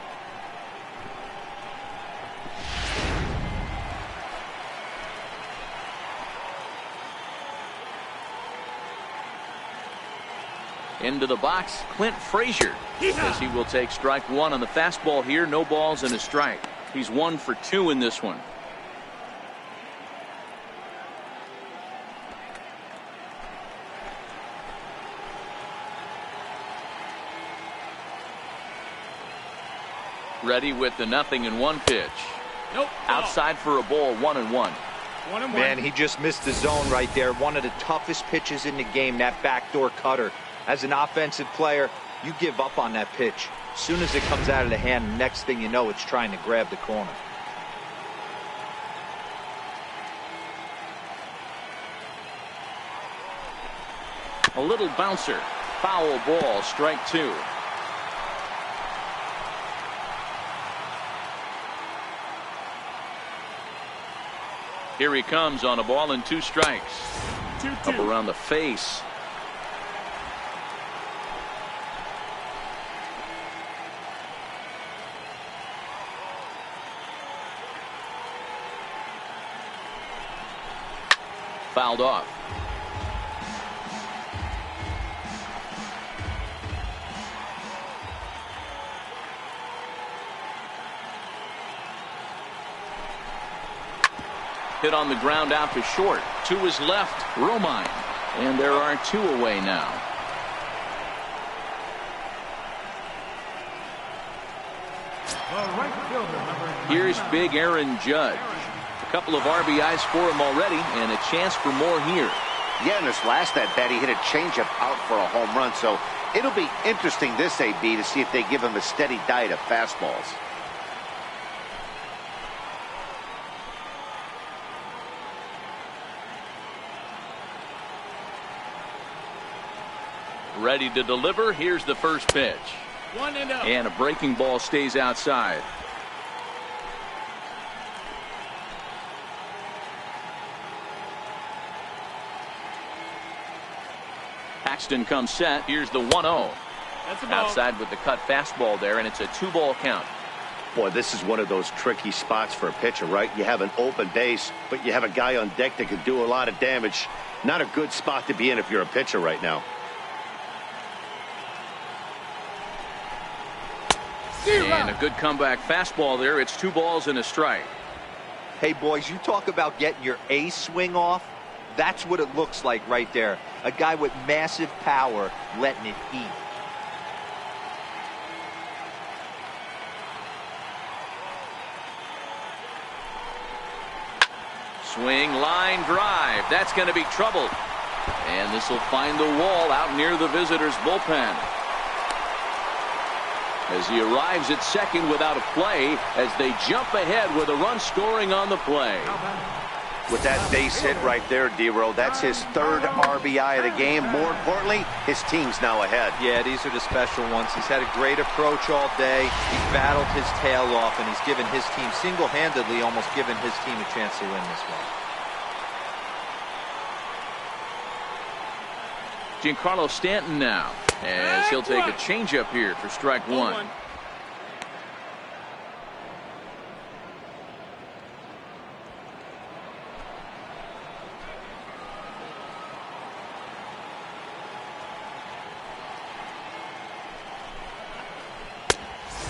Into the box, Clint Frazier, as he will take strike one on the fastball here. No balls and a strike. He's 1 for 2 in this one. Ready with the 0-1 pitch.
Nope.
Outside for a ball, 1-1.
Man, he just missed the zone right there. One of the toughest pitches in the game, that backdoor cutter. As an offensive player, you give up on that pitch. As soon as it comes out of the hand, next thing you know, it's trying to grab the corner.
A little bouncer. Foul ball, strike 2. Here he comes on a ball and 2 strikes.
2-2.
Up around the face. Fouled off. Hit on the ground out to short. To his left, Romine. And there are 2 away now. Here's big Aaron Judge. A couple of RBIs for him already, and a chance for more here.
Yeah, in this last at bat, he hit a changeup out for a home run. So it'll be interesting this AB to see if they give him a steady diet of fastballs.
Ready to deliver. Here's the first pitch.
1-0.
And a breaking ball stays outside. Paxton comes set. Here's the 1-0.
That's a ball.
Outside with the cut fastball there, and it's a 2-ball count.
Boy, this is one of those tricky spots for a pitcher, right? You have an open base, but you have a guy on deck that can do a lot of damage. Not a good spot to be in if you're a pitcher right now.
And a good comeback fastball there. It's 2 balls and a strike.
Hey, boys, you talk about getting your A swing off. That's what it looks like right there. A guy with massive power letting it eat.
Swing, line drive. That's going to be trouble. And this will find the wall out near the visitors' bullpen. As he arrives at second without a play, as they jump ahead with a run scoring on the play.
With that base hit right there, D-Row, that's his third RBI of the game. More importantly, his team's now ahead.
Yeah, these are the special ones. He's had a great approach all day. He's battled his tail off, and he's given his team single-handedly, almost given his team a chance to win this one.
Giancarlo Stanton now, as he'll take a changeup here for strike one.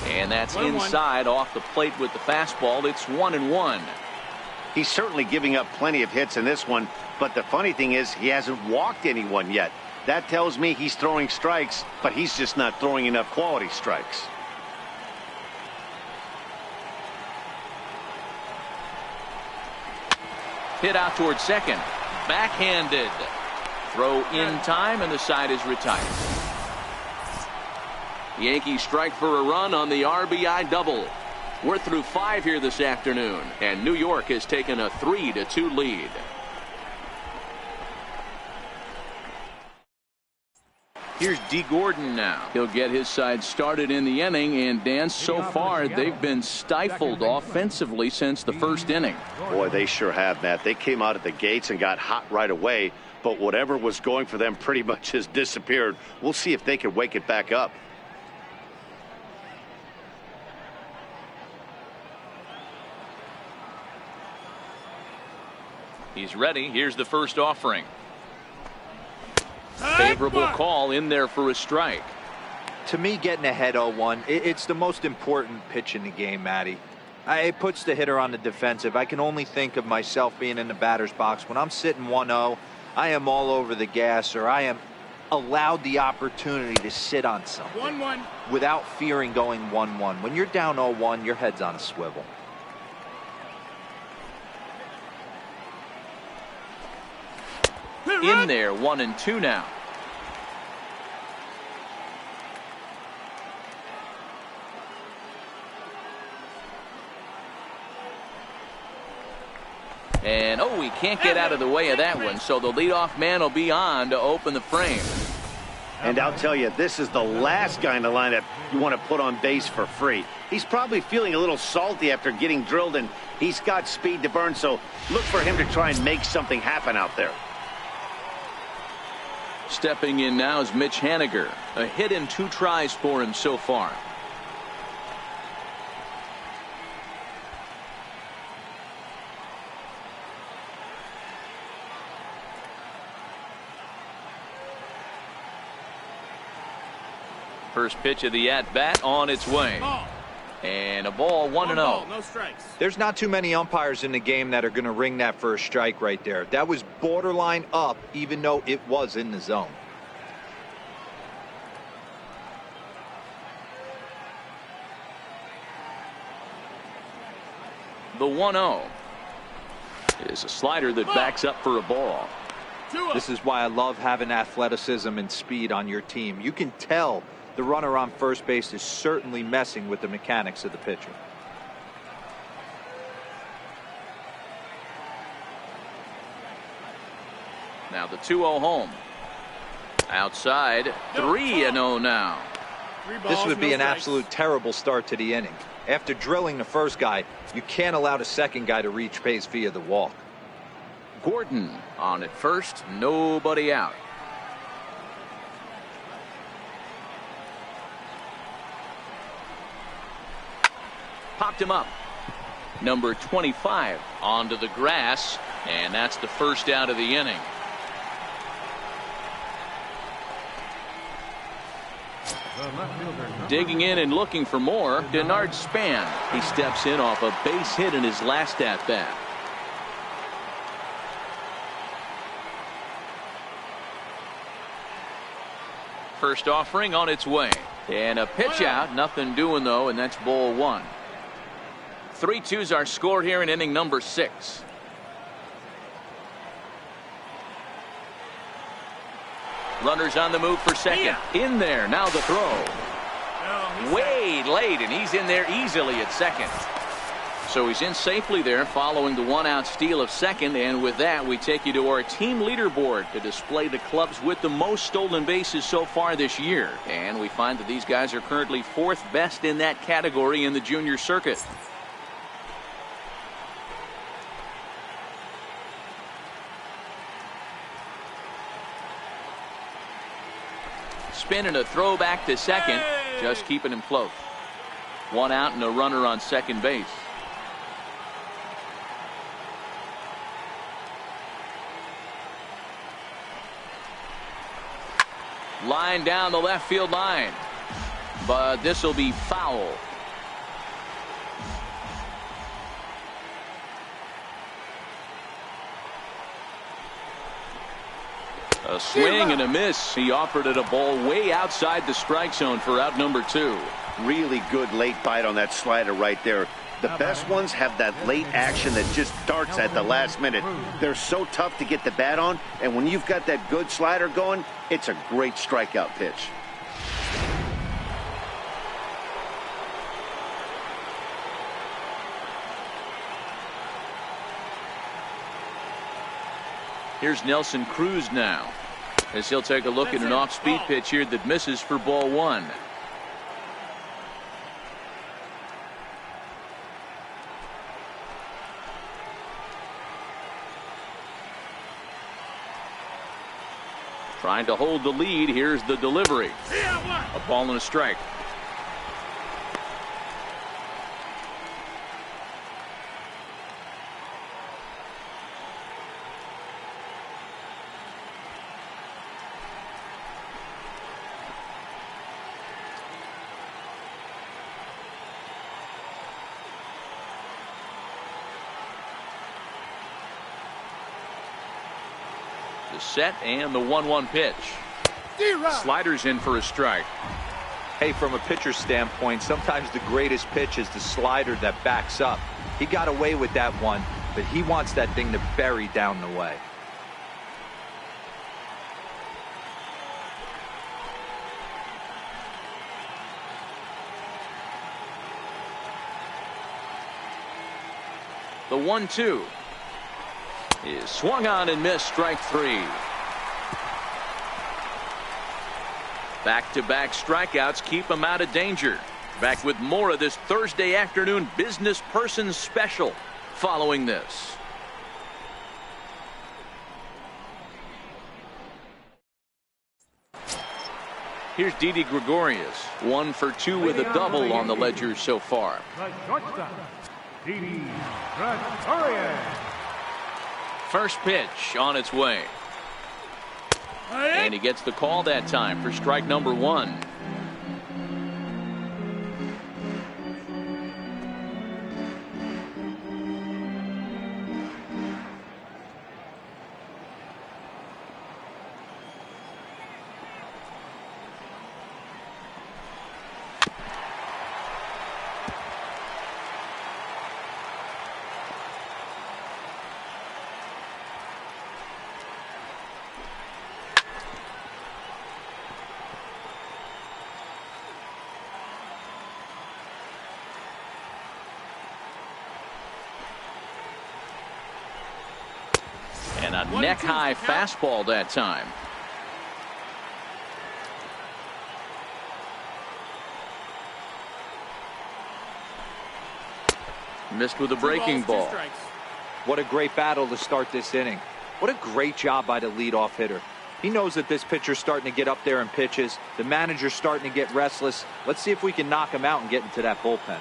And that's inside off the plate with the fastball. It's 1-1.
He's certainly giving up plenty of hits in this one, but the funny thing is he hasn't walked anyone yet. That tells me he's throwing strikes, but he's just not throwing enough quality strikes.
Hit out towards second. Backhanded. Throw in time, and the side is retired. Yankees strike for a run on the RBI double. We're through 5 here this afternoon, and New York has taken a 3-2 lead. Here's D. Gordon now. He'll get his side started in the inning, and Dan, so far they've been stifled offensively since the first inning.
Boy, they sure have, Matt. They came out of the gates and got hot right away, but whatever was going for them pretty much has disappeared. We'll see if they can wake it back up.
He's ready. Here's the first offering. Favorable call in there for a strike.
To me, getting ahead 0-1, it's the most important pitch in the game, Matty. It puts the hitter on the defensive. I can only think of myself being in the batter's box. When I'm sitting 1-0, I am all over the gas, or I am allowed the opportunity to sit on something
1-1
without fearing going 1-1. When you're down 0-1, your head's on a swivel.
In there, 1-2 now. And he can't get out of the way of that one, so the leadoff man will be on to open the frame.
And I'll tell you, this is the last guy in the lineup you want to put on base for free. He's probably feeling a little salty after getting drilled, and he's got speed to burn, so look for him to try and make something happen out there.
Stepping in now is Mitch Haniger. A hit and 2 tries for him so far. First pitch of the at-bat on its way. And a ball, 1-0.
No strikes.
There's not too many umpires in the game that are going to ring that first strike right there. That was borderline up, even though it was in the zone.
The 1-0 is a slider that backs up for a ball.
This is why I love having athleticism and speed on your team. You can tell the runner on first base is certainly messing with the mechanics of the pitcher.
Now the 2-0 home. Outside, 3-0 now.
This would be an absolute terrible start to the inning. After drilling the first guy, you can't allow the second guy to reach base via the walk.
Gordon on at first, nobody out. Popped him up. Number 25 onto the grass, and that's the first out of the inning. Digging in and looking for more, Denard Span. He steps in off a base hit in his last at-bat. First offering on its way. And a pitch out, nothing doing though, and that's ball 1. 3-2's our score here in inning number 6. Runners on the move for second. In there. Now the throw. Way late, and he's in there easily at second. So he's in safely there following the one-out steal of second. And with that, we take you to our team leaderboard to display the clubs with the most stolen bases so far this year. And we find that these guys are currently 4th best in that category in the junior circuit. Spin and a throw back to second. Just keeping him close. 1 out and a runner on second base. Line down the left field line. But this will be foul. A swing and a miss. He offered it a ball way outside the strike zone for out number 2.
Really good late bite on that slider right there. The best ones have that late action that just darts at the last minute. They're so tough to get the bat on, and when you've got that good slider going, it's a great strikeout pitch.
Here's Nelson Cruz now, as he'll take a look at an off-speed pitch here that misses for ball 1. Trying to hold the lead. Here's the delivery. A ball and a strike. The set and the 1-1 pitch. Sliders in for a strike.
Hey, from a pitcher's standpoint, sometimes the greatest pitch is the slider that backs up. He got away with that one, but he wants that thing to bury down the way.
The 1-2 is swung on and missed. Strike 3. Back-to-back strikeouts keep him out of danger. Back with more of this Thursday afternoon business person special following this. Here's Didi Gregorius, 1 for 2 with a double on the ledger so far.
Didi Gregorius.
First pitch on its way. And he gets the call that time for strike number 1. And a neck-high fastball that time. Missed with a breaking ball.
What a great battle to start this inning. What a great job by the leadoff hitter. He knows that this pitcher's starting to get up there in pitches. The manager's starting to get restless. Let's see if we can knock him out and get into that bullpen.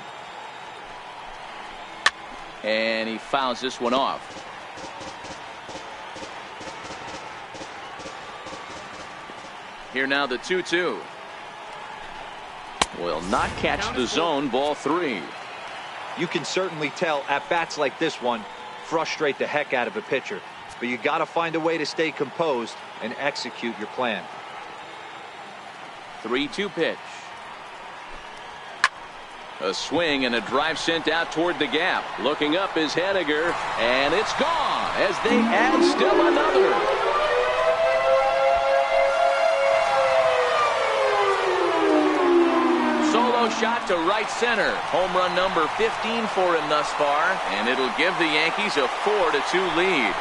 And he fouls this one off. Here now the 2-2. Will not catch the zone. Ball 3.
You can certainly tell at bats like this one frustrate the heck out of a pitcher. But you got to find a way to stay composed and execute your plan.
3-2 pitch. A swing and a drive sent out toward the gap. Looking up is Henniger, and it's gone as they add still another. shot to right center. Home run number 15 for him thus far, and it'll give the Yankees a 4-2 lead.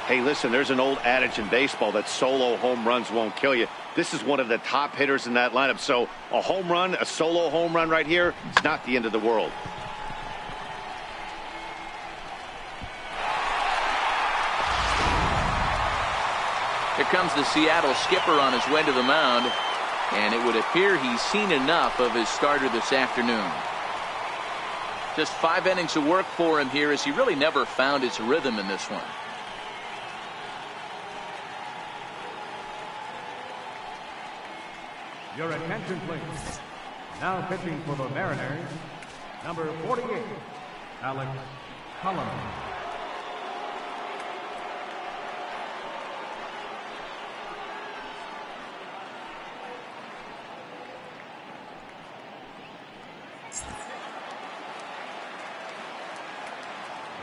Hey, listen, there's an old adage in baseball that solo home runs won't kill you. This is one of the top hitters in that lineup, so a home run, a solo home run right here, it's not the end of the world.
Here comes the Seattle skipper on his way to the mound, and it would appear he's seen enough of his starter this afternoon. Just 5 innings of work for him here, as he really never found his rhythm in this one.
Your attention, please. Now pitching for the Mariners, number 48, Alex Collins.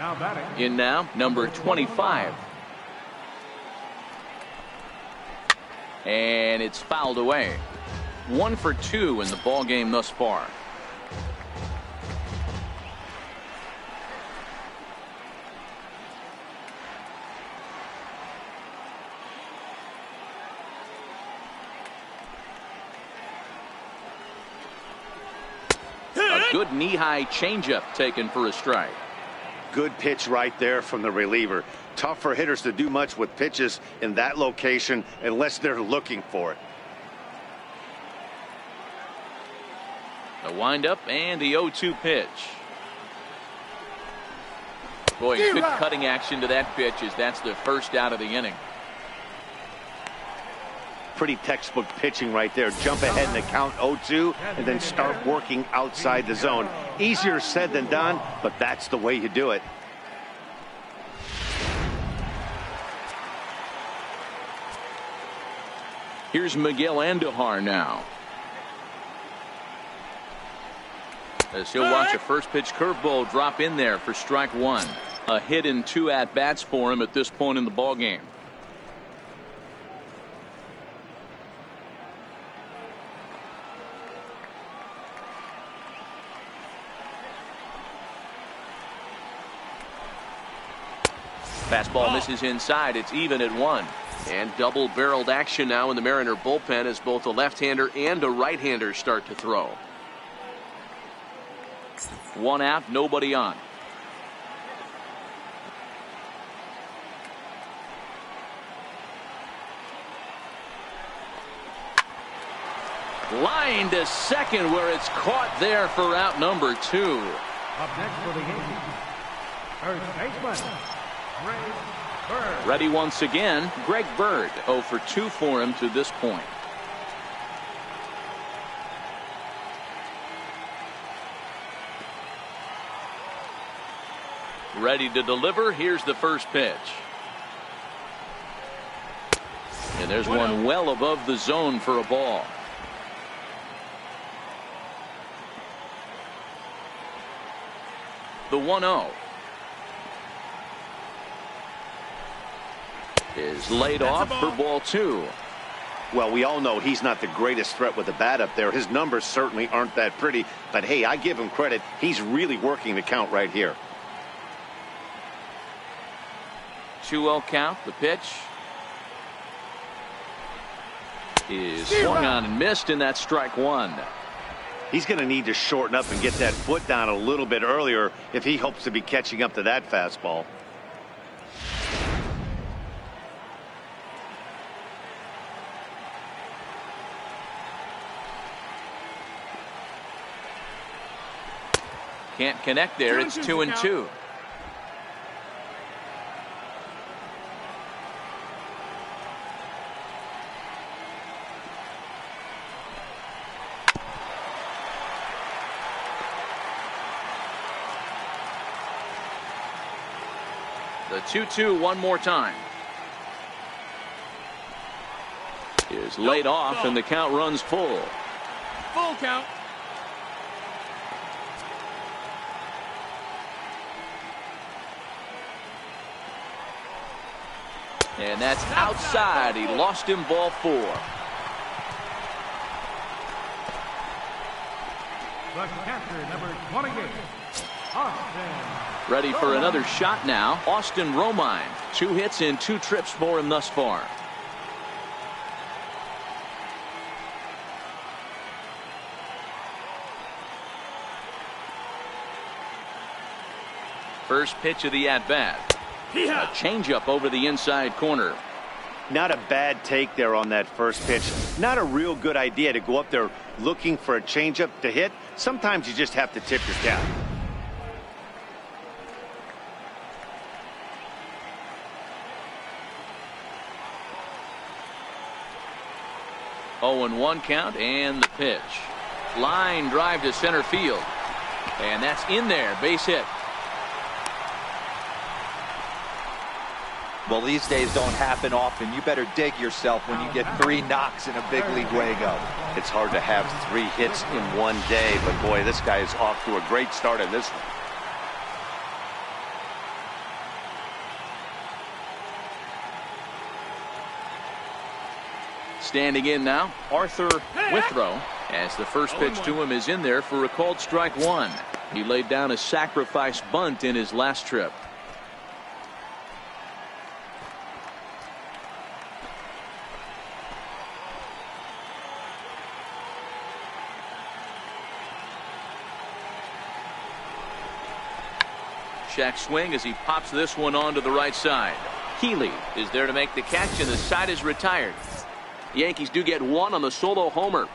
Now batting.
In now, number 25. And it's fouled away. 1 for 2 in the ball game thus far. A good knee-high changeup taken for a strike.
Good pitch right there from the reliever. Tough for hitters to do much with pitches in that location unless they're looking for it.
The windup and the 0-2 pitch. Boy, good cutting action to that pitch, as that's the first out of the inning.
Pretty textbook pitching right there. Jump ahead in the count 0-2 and then start working outside the zone. Easier said than done, but that's the way you do it.
Here's Miguel Andujar now, as he'll watch a first pitch curveball drop in there for strike 1. A hit in 2 at-bats for him at this point in the ball game. Fastball misses inside. It's even at 1. And double-barreled action now in the Mariner bullpen as both a left-hander and a right-hander start to throw. 1 out, nobody on. Line to second, where it's caught there for out number 2.
Up next for the Yankees, first baseman, Greg Bird.
Ready once again, Greg Bird. 0 for 2 for him to this point. Ready to deliver. Here's the first pitch. And there's one well above the zone for a ball. The 1-0 is laid off for ball 2.
Well, we all know he's not the greatest threat with the bat up there. His numbers certainly aren't that pretty, but hey, I give him credit. He's really working the count right here.
2-0 count. The pitch is swung on and missed, and that's strike 1.
He's going to need to shorten up and get that foot down a little bit earlier if he hopes to be catching up to that fastball.
Can't connect there. It's 2-2. The 2-2 one more time. Is laid off, and the count runs full.
Full count.
And that's outside. He lost him, ball 4.
The catcher, number 28, Austin.
Ready for another shot now. Austin Romine. 2 hits and 2 trips for him thus far. First pitch of the at-bat. A changeup over the inside corner.
Not a bad take there on that first pitch. Not a real good idea to go up there looking for a changeup to hit. Sometimes you just have to tip your cap.
Oh, and 1 count, and the pitch. Line drive to center field. And that's in there. Base hit.
Well, these days don't happen often. You better dig yourself when you get 3 knocks in a big league Wago.
It's hard to have 3 hits in one day, but boy, this guy is off to a great start in this one.
Standing in now, Arthur Withrow, as the first pitch to him is in there for a called strike 1. He laid down a sacrifice bunt in his last trip. Shack swing as he pops this one onto the right side. Healy is there to make the catch, and the side is retired. The Yankees do get 1 on the solo homer.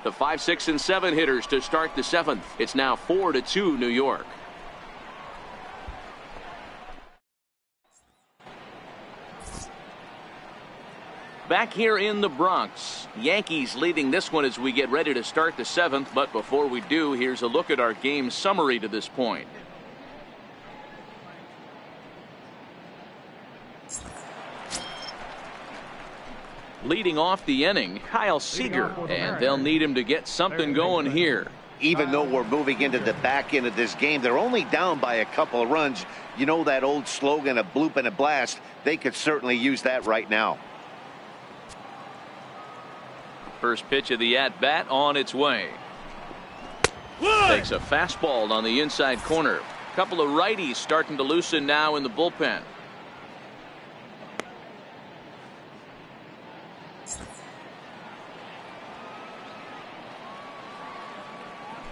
The 5, 6, and 7 hitters to start the 7th. It's now 4-2 New York. Back here in the Bronx, Yankees leading this one as we get ready to start the 7th. But before we do, here's a look at our game summary to this point. Leading off the inning, Kyle Seager, and they'll need him to get something going here.
Even though we're moving into the back end of this game, they're only down by a couple of runs. You know that old slogan, a bloop and a blast? They could certainly use that right now.
First pitch of the at-bat on its way. Takes a fastball on the inside corner. Couple of righties starting to loosen now in the bullpen.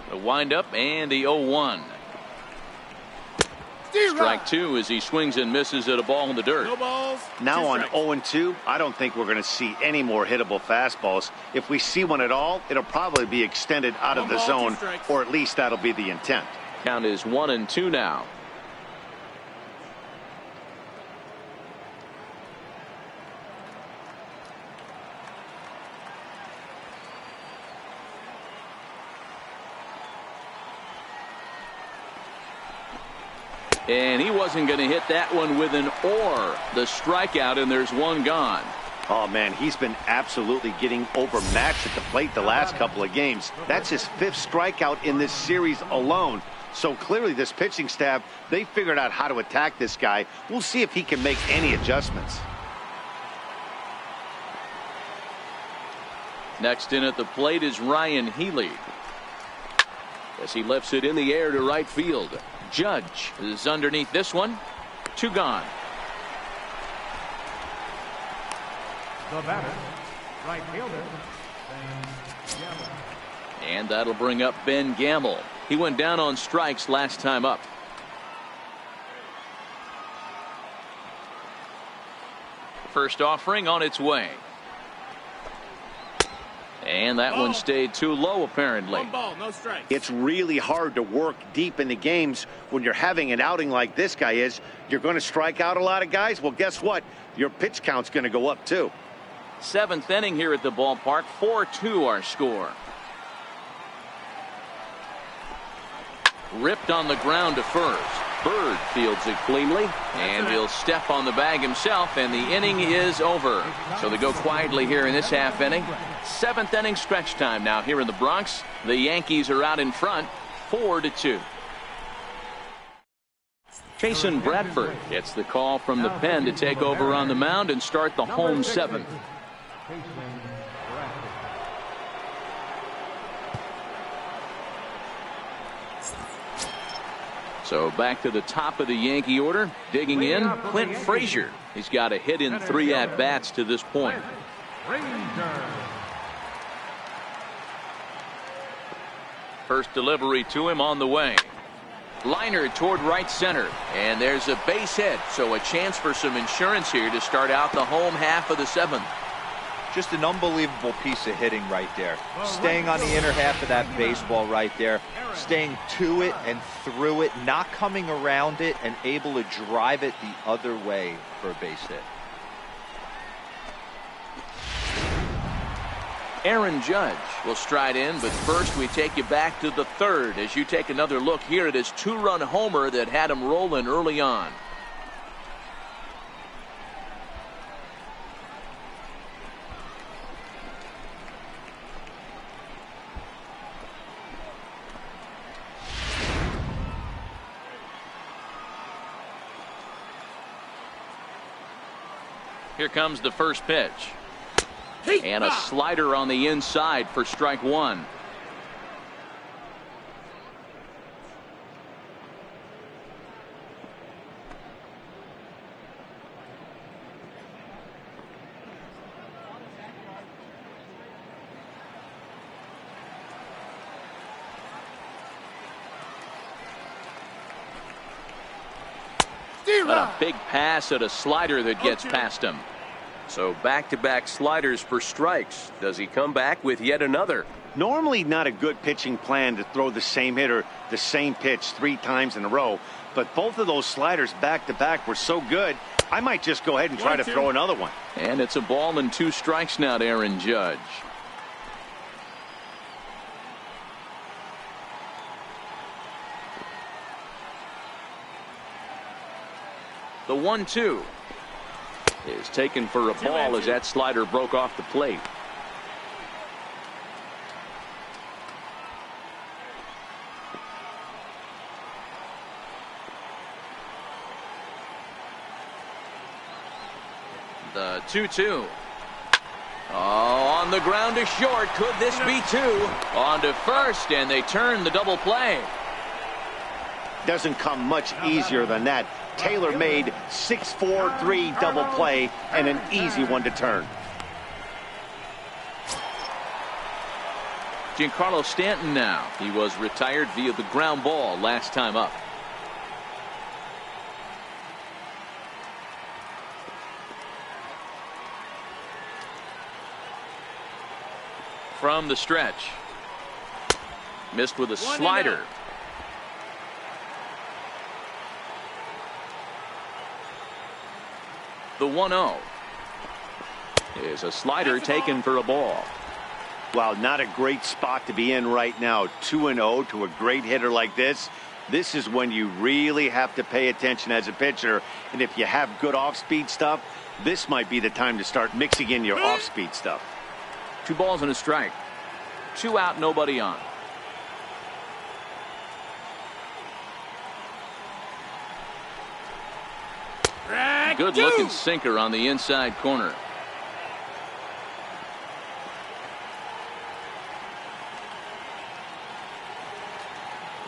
The windup and the 0-1. Strike 2 as he swings and misses at a ball in the dirt.
No balls.
Now on 0-2, I don't think we're going to see any more hittable fastballs. If we see one at all, it'll probably be extended out of the zone, or at least that'll be the intent.
Count is 1-2 now. And he wasn't going to hit that one with an or. The strikeout, and there's 1 gone.
Oh, man, he's been absolutely getting overmatched at the plate the last couple of games. That's his 5th strikeout in this series alone. So clearly this pitching staff, they figured out how to attack this guy. We'll see if he can make any adjustments.
Next in at the plate is Ryan Healy, as he lifts it in the air to right field. Judge is underneath this one. 2 gone.
The batter, right fielder, Ben Gamble.
And that'll bring up Ben Gamble. He went down on strikes last time up. First offering on its way. And that one stayed too low, apparently.
1 ball, no strike.
It's really hard to work deep into games when you're having an outing like this guy is. You're going to strike out a lot of guys. Well, guess what? Your pitch count's going to go up, too.
7th inning here at the ballpark. 4-2 our score. Ripped on the ground to first. Bird fields it cleanly, and he'll step on the bag himself, and the inning is over. So they go quietly here in this half inning. 7th inning stretch time now here in the Bronx. The Yankees are out in front, 4-2. Jason Bradford gets the call from the pen to take over on the mound and start the home seventh. So back to the top of the Yankee order, digging in, Clint Frazier. He's got a hit in 3 at-bats to this point. First delivery to him on the way. Liner toward right center, and there's a base hit, so a chance for some insurance here to start out the home half of the seventh.
Just an unbelievable piece of hitting right there. Staying on the inner half of that baseball right there. Staying to it and through it, not coming around it, and able to drive it the other way for a base hit.
Aaron Judge will stride in, but first we take you back to the third as you take another look here at his 2-run homer that had him rolling early on. Here comes the first pitch. And a slider on the inside for strike one. But a big pass at a slider that gets past him. So back-to-back sliders for strikes. Does he come back with yet another?
Normally not a good pitching plan to throw the same hitter the same pitch 3 times in a row, but both of those sliders back-to-back were so good, I might just go ahead and try to throw another one.
And it's a ball and 2 strikes now to Aaron Judge. The 1-2 is taken for a ball as that slider broke off the plate. The 2-2. Oh, on the ground to short. Could this be 2? On to first, and they turn the double play.
Doesn't come much easier than that. Tailor-made 6-4-3 double play, and an easy one to turn.
Giancarlo Stanton now. He was retired via the ground ball last time up. From the stretch. Missed with a slider. The 1-0 is a slider taken for a ball.
Wow, not a great spot to be in right now. 2-0 to a great hitter like this. This is when you really have to pay attention as a pitcher. And if you have good off-speed stuff, this might be the time to start mixing in your off-speed stuff.
2 balls and a strike. 2 out, nobody on. Good looking sinker on the inside corner.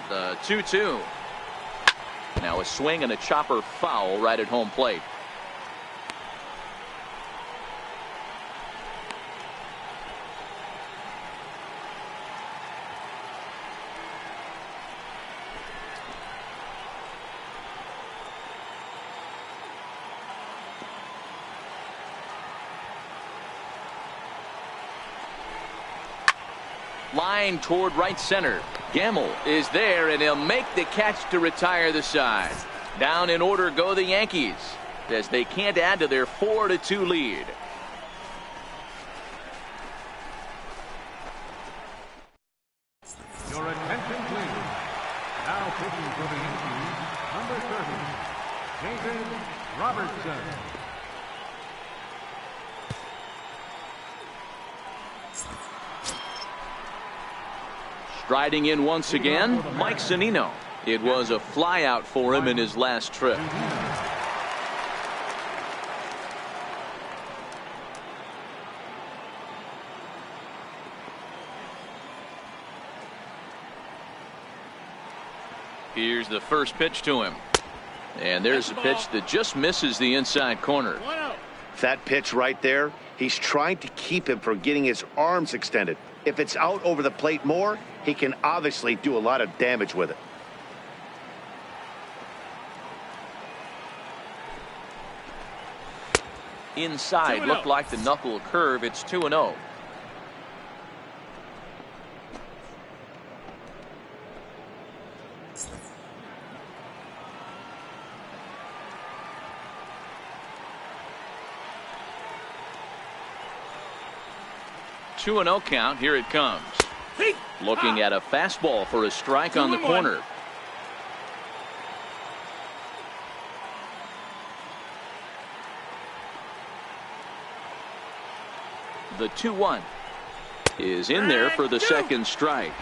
The 2-2. Now a swing and a chopper foul right at home plate. Line toward right center. Gamble is there, and he'll make the catch to retire the side. Down in order go the Yankees as they can't add to their 4-2 lead.
Your attention, please. Now pitching for the Yankees, number 30, David Robertson.
Striding in once again, Mike Zunino. It was a flyout for him in his last trip. Here's the first pitch to him. And there's a pitch that just misses the inside corner.
That pitch right there, he's trying to keep him from getting his arms extended. If it's out over the plate more, he can obviously do a lot of damage with it.
Inside, looked like the knuckle curve. It's 2-0. Two and 0 count. Here it comes. Looking at a fastball for a strike on the corner. The 2-1 is in there for the second strike.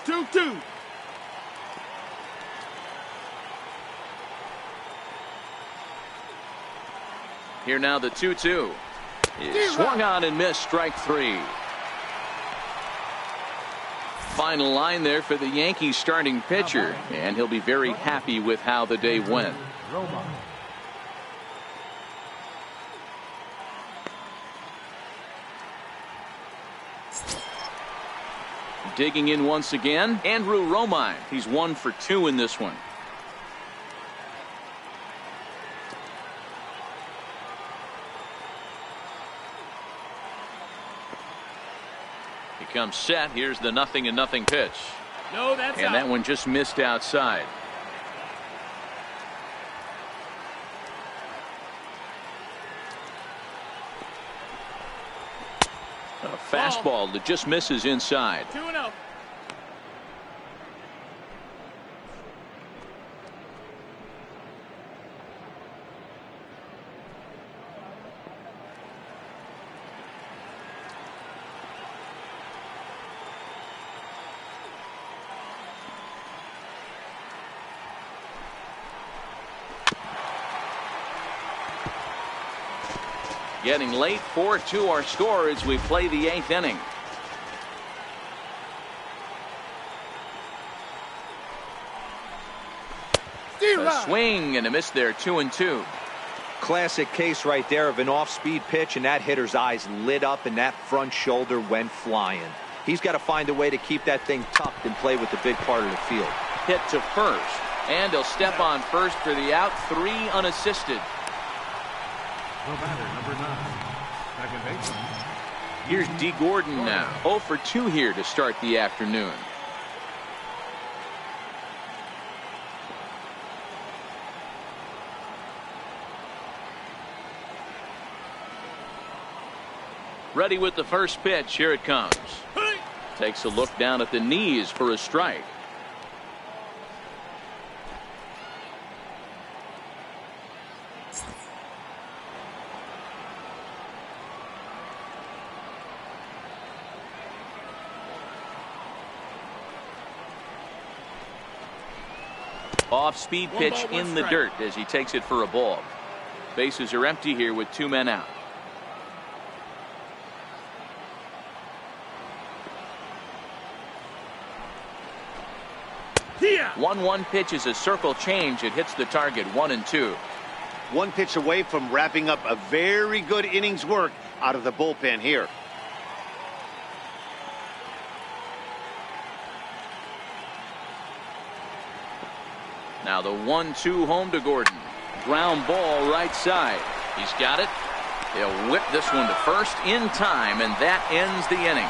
2-2.
Here now the 2-2 is swung on and missed. Strike 3. Final line there for the Yankees starting pitcher, and he'll be very happy with how the day went. Digging in once again, Andrew Romine. He's 1 for 2 in this one. Comes set. Here's the 0-0 pitch.
No, that's
and
out.
That one just missed outside. A fastball that just misses inside.
2-0.
Getting late, 4-2 our score as we play the 8th inning. A swing and a miss there. 2-2.
Classic case right there of an off-speed pitch, and that hitter's eyes lit up and that front shoulder went flying. He's got to find a way to keep that thing tucked and play with the big part of the field.
Hit to first, and he'll step on first for the out. 3 unassisted.
The batter, number 9, second baseman.
Here's D. Gordon now. 0 for 2 here to start the afternoon. Ready with the first pitch. Here it comes. Takes a look down at the knees for a strike. Off-speed pitch in the dirt as he takes it for a ball. Bases are empty here with 2 men out.
Here.
1-1 pitch is a circle change. It hits the target. 1-2.
1 pitch away from wrapping up a very good innings work out of the bullpen here.
Now the 1-2 home to Gordon. Ground ball right side. He's got it. He'll whip this one to first in time, and that ends the inning.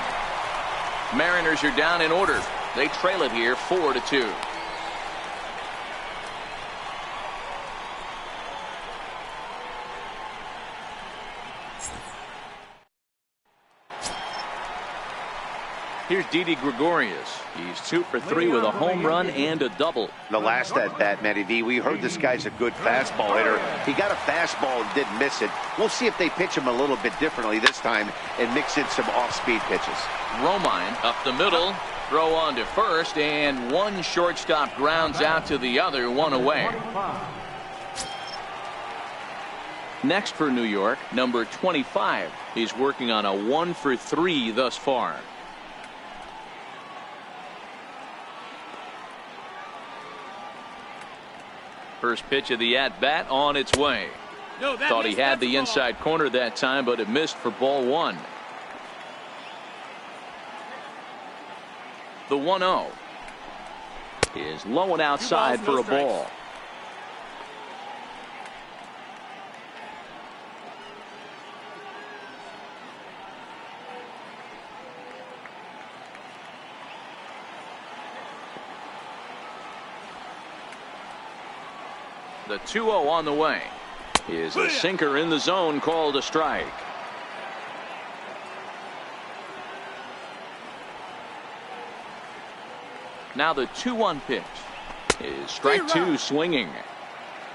Mariners are down in order. They trail it here 4-2. Here's Didi Gregorius. He's 2 for 3 with a home run and a double.
The last at bat, Matty V, we heard this guy's a good fastball hitter. He got a fastball and didn't miss it. We'll see if they pitch him a little bit differently this time and mix in some off-speed pitches.
Romine up the middle. Throw on to first, and one shortstop grounds out to the other, one away. Next for New York, number 25. He's working on a 1-for-3 thus far. First pitch of the at-bat on its way. Thought he had the inside corner that time, but it missed for ball one. The 1-0 is low and outside for a ball. The 2-0 on the way is a sinker in the zone, called a strike. Now the 2-1 pitch is strike two, swinging.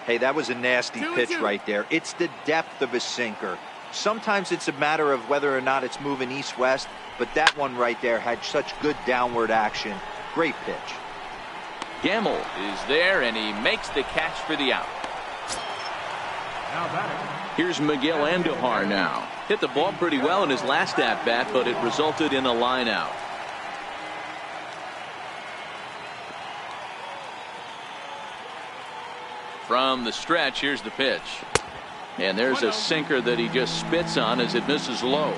Hey, that was a nasty pitch right there. It's the depth of a sinker. Sometimes it's a matter of whether or not it's moving east-west, but that one right there had such good downward action. Great pitch.
Gamble is there, and he makes the catch for the out. Here's Miguel Andujar now. Hit the ball pretty well in his last at-bat, but it resulted in a line out. From the stretch, here's the pitch. And there's a sinker that he just spits on as it misses low.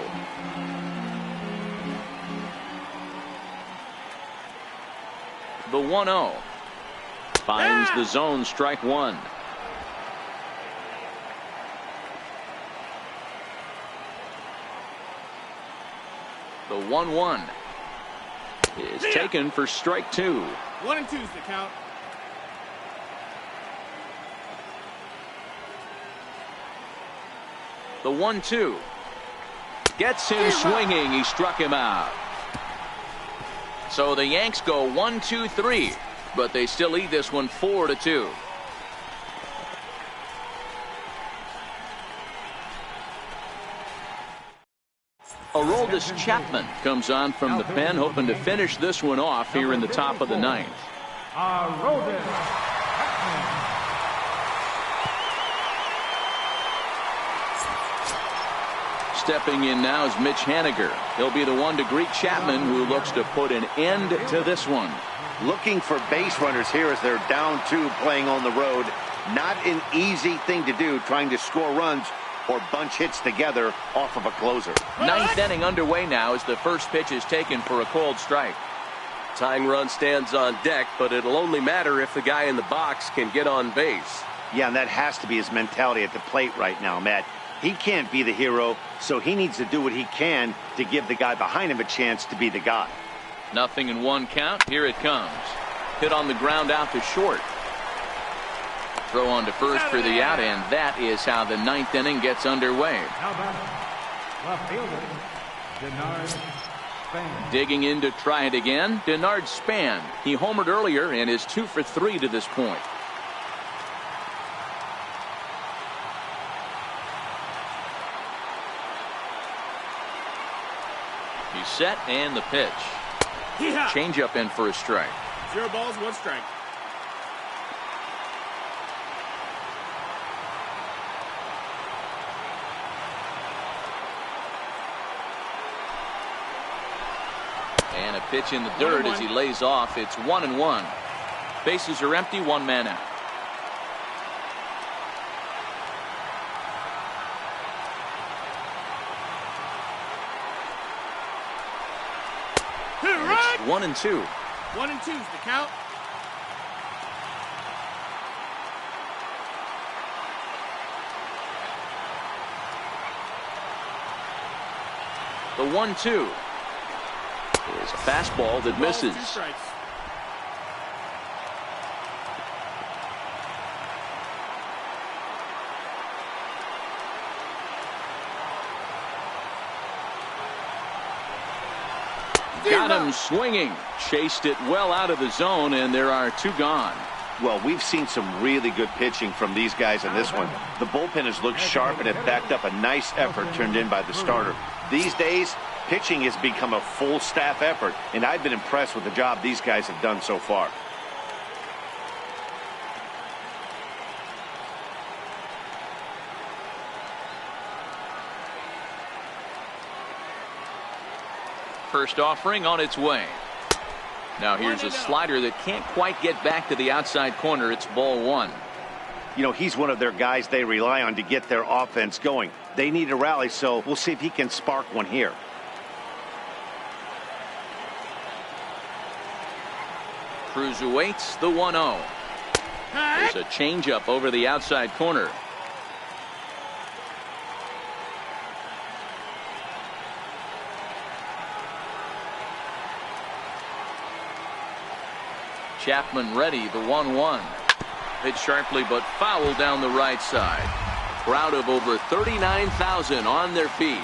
The 1-0 finds the zone, strike one. The 1-1 is taken for strike two.
1-2's the count.
The 1-2 gets him swinging. He struck him out. So the Yanks go 1-2-3, but they still lead this one 4-2. Aroldis Chapman comes on from the pen, hoping to finish this one off here in the top of the ninth.
Aroldis Chapman.
Stepping in now is Mitch Haniger. He'll be the one to greet Chapman, who looks to put an end to this one.
Looking for base runners here as they're down two, playing on the road. Not an easy thing to do, trying to score runs or bunch hits together off of a closer.
Ninth inning underway now as the first pitch is taken for a called strike.
Tying run stands on deck, but it'll only matter if the guy in the box can get on base.
Yeah, and that has to be his mentality at the plate right now, Matt. He can't be the hero, so he needs to do what he can to give the guy behind him a chance to be the guy.
0-1 count. Here it comes. Hit on the ground out to short. Throw on to first for the out, and that is how the ninth inning gets underway.
Left fielder, Denard Span.
Digging in to try it again, Denard Span. He homered earlier and is 2 for 3 to this point. He's set, and the pitch. Change up in for a strike.
0 balls, 1 strike.
And a pitch in the dirt as he lays off. It's 1-1. Bases are empty, 1 man out. It's 1-2.
1-2's the count.
The 1-2 is a fastball that misses.
2 strikes.
Got him swinging. Chased it well out of the zone, and there are 2 gone.
Well, we've seen some really good pitching from these guys in this one. The bullpen has looked sharp and have backed up a nice effort turned in by the starter. These days, Pitching has become a full staff effort, and I've been impressed with the job these guys have done so far.
First offering on its way. Now here's a slider that can't quite get back to the outside corner. It's ball one.
You know, he's one of their guys they rely on to get their offense going. They need a rally, so we'll see if he can spark one here.
CRUZ awaits the 1-0. There's a changeup over the outside corner. Chapman ready, the 1-1. Hit sharply but foul down the right side. Crowd of over 39,000 on their feet.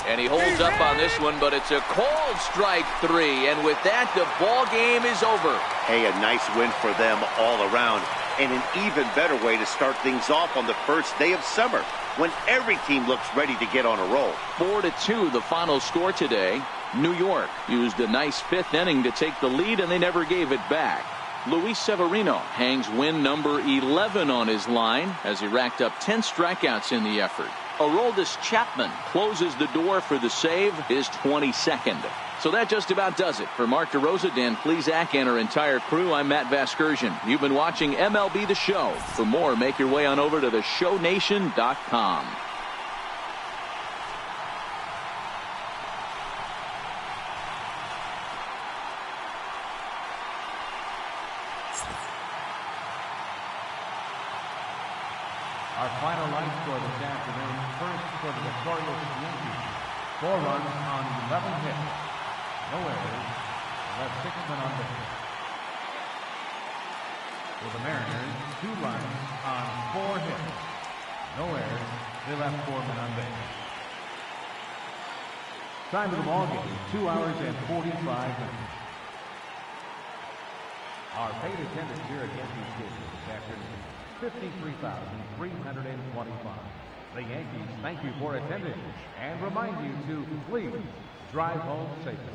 And he holds up on this one, but it's a cold strike three. And with that, the ball game is over.
Hey, a nice win for them all around. And an even better way to start things off on the first day of summer, when every team looks ready to get on a roll.
4-2 the final score today. New York used a nice fifth inning to take the lead, and they never gave it back. Luis Severino hangs win number 11 on his line as he racked up 10 strikeouts in the effort. Aroldis Chapman closes the door for the save, his 22nd. So that just about does it. For Mark DeRosa, Dan Plesac, and our entire crew, I'm Matt Vasgersian. You've been watching MLB The Show. For more, make your way on over to theshownation.com.
Our final line score this afternoon. First for the victorious Yankees. 4 runs on 11 hits. No errors. Left 6 men on base. For the Mariners, 2 runs on 4 hits. No errors. They left 4 men on base. Time of the ball game, 2 hours and 45 minutes. Our paid attendance here at Yankee Stadium this afternoon, 53,325. The Yankees thank you for attending and remind you to please drive home safely.